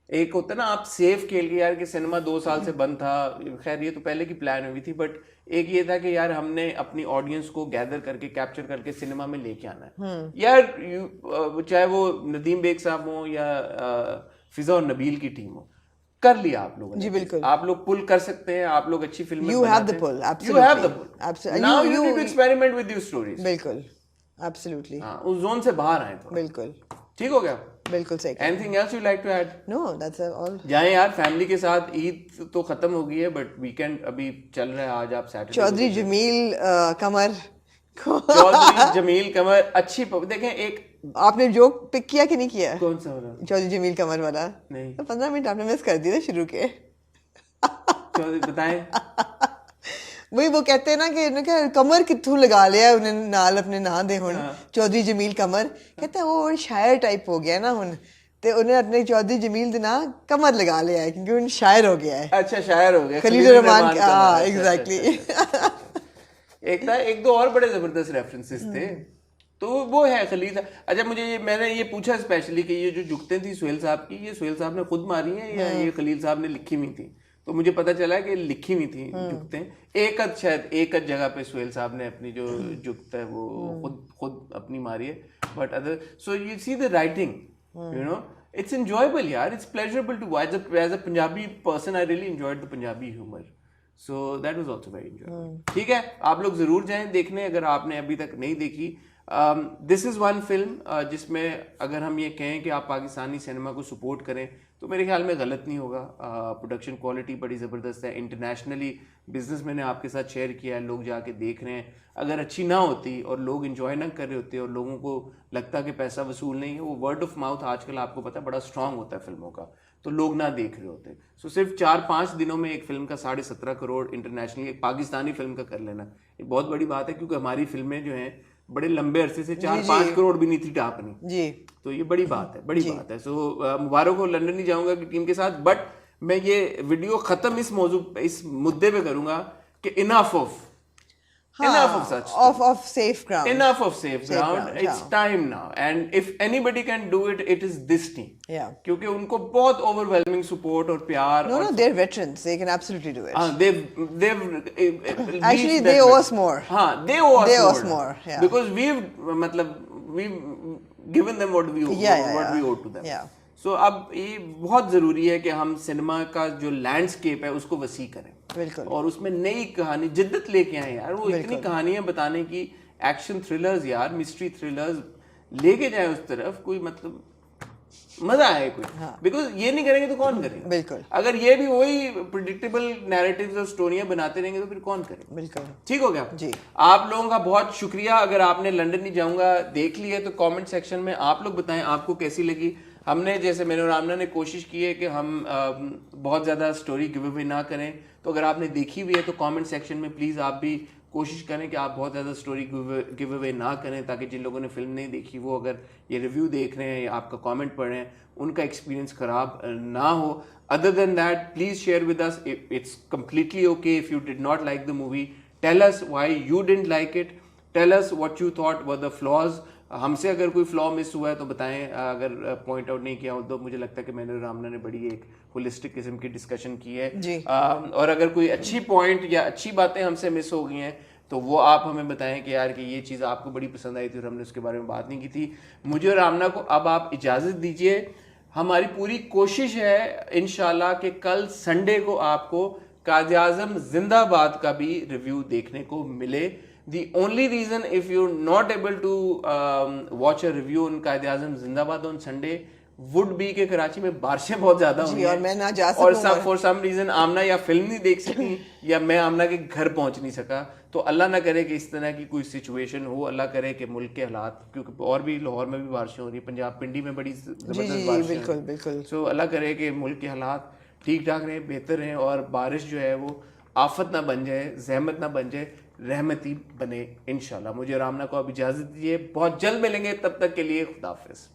एक होता है ना आप सेफ खेल के यार कि सिनेमा 2 साल से बंद था, खैर ये तो पहले की प्लान हुई थी, बट एक ये था कि यार हमने अपनी ऑडियंस को गैदर करके कैप्चर करके सिनेमा में लेके आना है यार, चाहे वो नदीम बेग साहब हो या फिजा और नबील की टीम हो, कर लिया आप लोगों ने। जी बिल्कुल, आप लोग पुल कर सकते हैं, आप लोग अच्छी फिल्में you have the pull, absolutely, you have the pull, now you need to experiment with your stories। बिल्कुल, absolutely, हाँ, उस जोन से बाहर आए थोड़ा। बिल्कुल ठीक हो गया, बिल्कुल सही। Anything else you'd like to add? No, that's all। जाएं यार फैमिली के साथ, ईद तो खत्म हो गई है बट वीकेंड अभी चल रहा है, आज आप सैटरडे चौधरी जमील कमर चौधरी जमील कमर अच्छी देखें। एक आपने जोक पिक किया कि नहीं किया? कौन सा वाला? चौधरी जमील कमर वाला? नहीं, तो 15 मिनट आपने मिस कर दिए शुरू के। चौधरी बताएं। वही वो कहते हैं ना कि क्या कमर कित्थू लगा लिया उन्हें नाल अपने ना दे हुन चौधरी जमील कमर, कहते हैं वो शायर टाइप हो गया ना हुन, ते उन्हें अपने चौधरी जमील दे ना कमर लगा लिया है क्योंकि उन शायर हो गया है। अच्छा, शायर हो गया, खलील रहमान। हाँ एग्जैक्टली। एक था, एक दो और बड़े जबरदस्त रेफरेंसेस थे, तो वो है खलील। अच्छा मुझे मैंने ये पूछा स्पेशली कि ये जो जुगतें थी सुहेल साहब की, ये सुहेल साहब ने खुद मारी है या ये खलील साहब ने लिखी हुई थी? तो मुझे पता चला कि लिखी हुई थी जुगतें, शायद एक जगह पे सुहेल साहब ने अपनी जो जुगत है वो खुद अपनी मारी है, but other so you see the writing, you know it's enjoyable यार, it's pleasurable to watch. As a Punjabi person I really enjoyed the Punjabi humour, so that was also very enjoyable. ठीक है, आप लोग जरूर जाएं देखने अगर आपने अभी तक नहीं देखी। दिस इज़ वन फिल्म जिसमें अगर हम ये कहें कि आप पाकिस्तानी सिनेमा को सपोर्ट करें तो मेरे ख्याल में गलत नहीं होगा। प्रोडक्शन क्वालिटी बड़ी ज़बरदस्त है, इंटरनेशनली बिजनेस मैंने आपके साथ शेयर किया है, लोग जाके देख रहे हैं। अगर अच्छी ना होती और लोग इन्जॉय ना कर रहे होते और लोगों को लगता कि पैसा वसूल नहीं है, वो वर्ड ऑफ माउथ आजकल आपको पता है बड़ा स्ट्रांग होता है फिल्मों का, तो लोग ना देख रहे होते। सो सिर्फ 4-5 दिनों में एक फिल्म का 17.5 करोड़ इंटरनेशनली एक पाकिस्तानी फिल्म का कर लेना एक बहुत बड़ी बात है, क्योंकि हमारी फिल्में जो हैं बड़े लंबे अरसे से 4-5 करोड़ भी नहीं थी टापनी जी, तो ये बड़ी बात है, बड़ी बात है। सो मुबारक हो, लंदन नहीं जाऊंगा की टीम के साथ, बट मैं ये वीडियो खत्म इस मुद्दे पे करूंगा कि enough of safe ground, enough of safe ground, it's time now, and if anybody can do it, it is this team, क्योंकि उनको बहुत overwhelming support और प्यार। no they're veterans, they can absolutely do it। they've actually they owe us more। हाँ, they owe us more, because we've given them what we owe to them। so अब ये बहुत जरूरी है कि हम सिनेमा का जो लैंडस्केप है उसको वसी करें, बिल्कुल, और उसमें नई कहानी जिद्दत लेके आए यार। वो इतनी कहानियां बताने की, एक्शन थ्रिलर्स यार, मिस्ट्री थ्रिलर्स लेके जाए उस तरफ, कोई मतलब मजा आए कोई। बिकॉज ये नहीं करेंगे तो कौन करेगा? बिल्कुल, अगर ये भी वही प्रिडिक्टेबल नैरेटिव्स और स्टोरियां बनाते रहेंगे तो फिर कौन करेगा? बिल्कुल, ठीक हो गया जी। आप लोगों का बहुत शुक्रिया। अगर आपने लंदन नहीं जाऊंगा देख लिया तो कमेंट सेक्शन में आप लोग बताएं आपको कैसी लगी। हमने जैसे मैंने और आमना ने कोशिश की है कि हम बहुत ज़्यादा स्टोरी गिव अवे ना करें, तो अगर आपने देखी हुई है तो कमेंट सेक्शन में प्लीज़ आप भी कोशिश करें कि आप बहुत ज़्यादा स्टोरी गिव अवे ना करें, ताकि जिन लोगों ने फिल्म नहीं देखी वो अगर ये रिव्यू देख रहे हैं या आपका कमेंट पढ़ रहे हैं उनका एक्सपीरियंस ख़राब ना हो। Other than that please share with us, it's completely okay if you did not like the movie, tell us why you didn't like it, tell us what you thought were the flaws. हमसे अगर कोई flaw miss हुआ है तो बताएं, अगर point out नहीं किया हो तो मुझे लगता है कि मैंने और रामना ने बड़ी एक होलिस्टिक किस्म की डिस्कशन की है जी। और अगर कोई अच्छी पॉइंट या अच्छी बातें हमसे मिस हो गई हैं तो वो आप हमें बताएं कि यार कि ये चीज़ आपको बड़ी पसंद आई थी और हमने उसके बारे में बात नहीं की थी। मुझे और रामना को अब आप इजाज़त दीजिए। हमारी पूरी कोशिश है इंशाल्लाह कि कल संडे को आपको कायद-ए-आज़म जिंदाबाद का भी रिव्यू देखने को मिले। The only reason if you're not able to watch a review on Quaid-e-Azam जिंदाबाद on Sunday would be कि कराची में बारिशें बहुत ज्यादा हुई हैं और मैं ना जा और for some reason आमना या फिल्म नहीं देख सकी या मैं आमना के घर पहुंच नहीं सका, तो अल्लाह ना करे कि इस तरह की कोई सिचुएशन हो, अल्लाह करे कि मुल्क के हालात, क्योंकि और भी लाहौर में भी बारिशें हो रही है, पंजाब पिंडी में बड़ी जबरदस्त बारिशें, बिल्कुल, सो अल्लाह करे कि मुल्क के हालात ठीक ठाक रहें, बेहतर रहें और बारिश जो है वो आफत ना बन जाए, जहमत ना बन जाए, रहमती बने इंशाल्लाह। मुझे रामना को अब इजाजत दीजिए, बहुत जल्द मिलेंगे, तब तक के लिए खुदा हाफिज।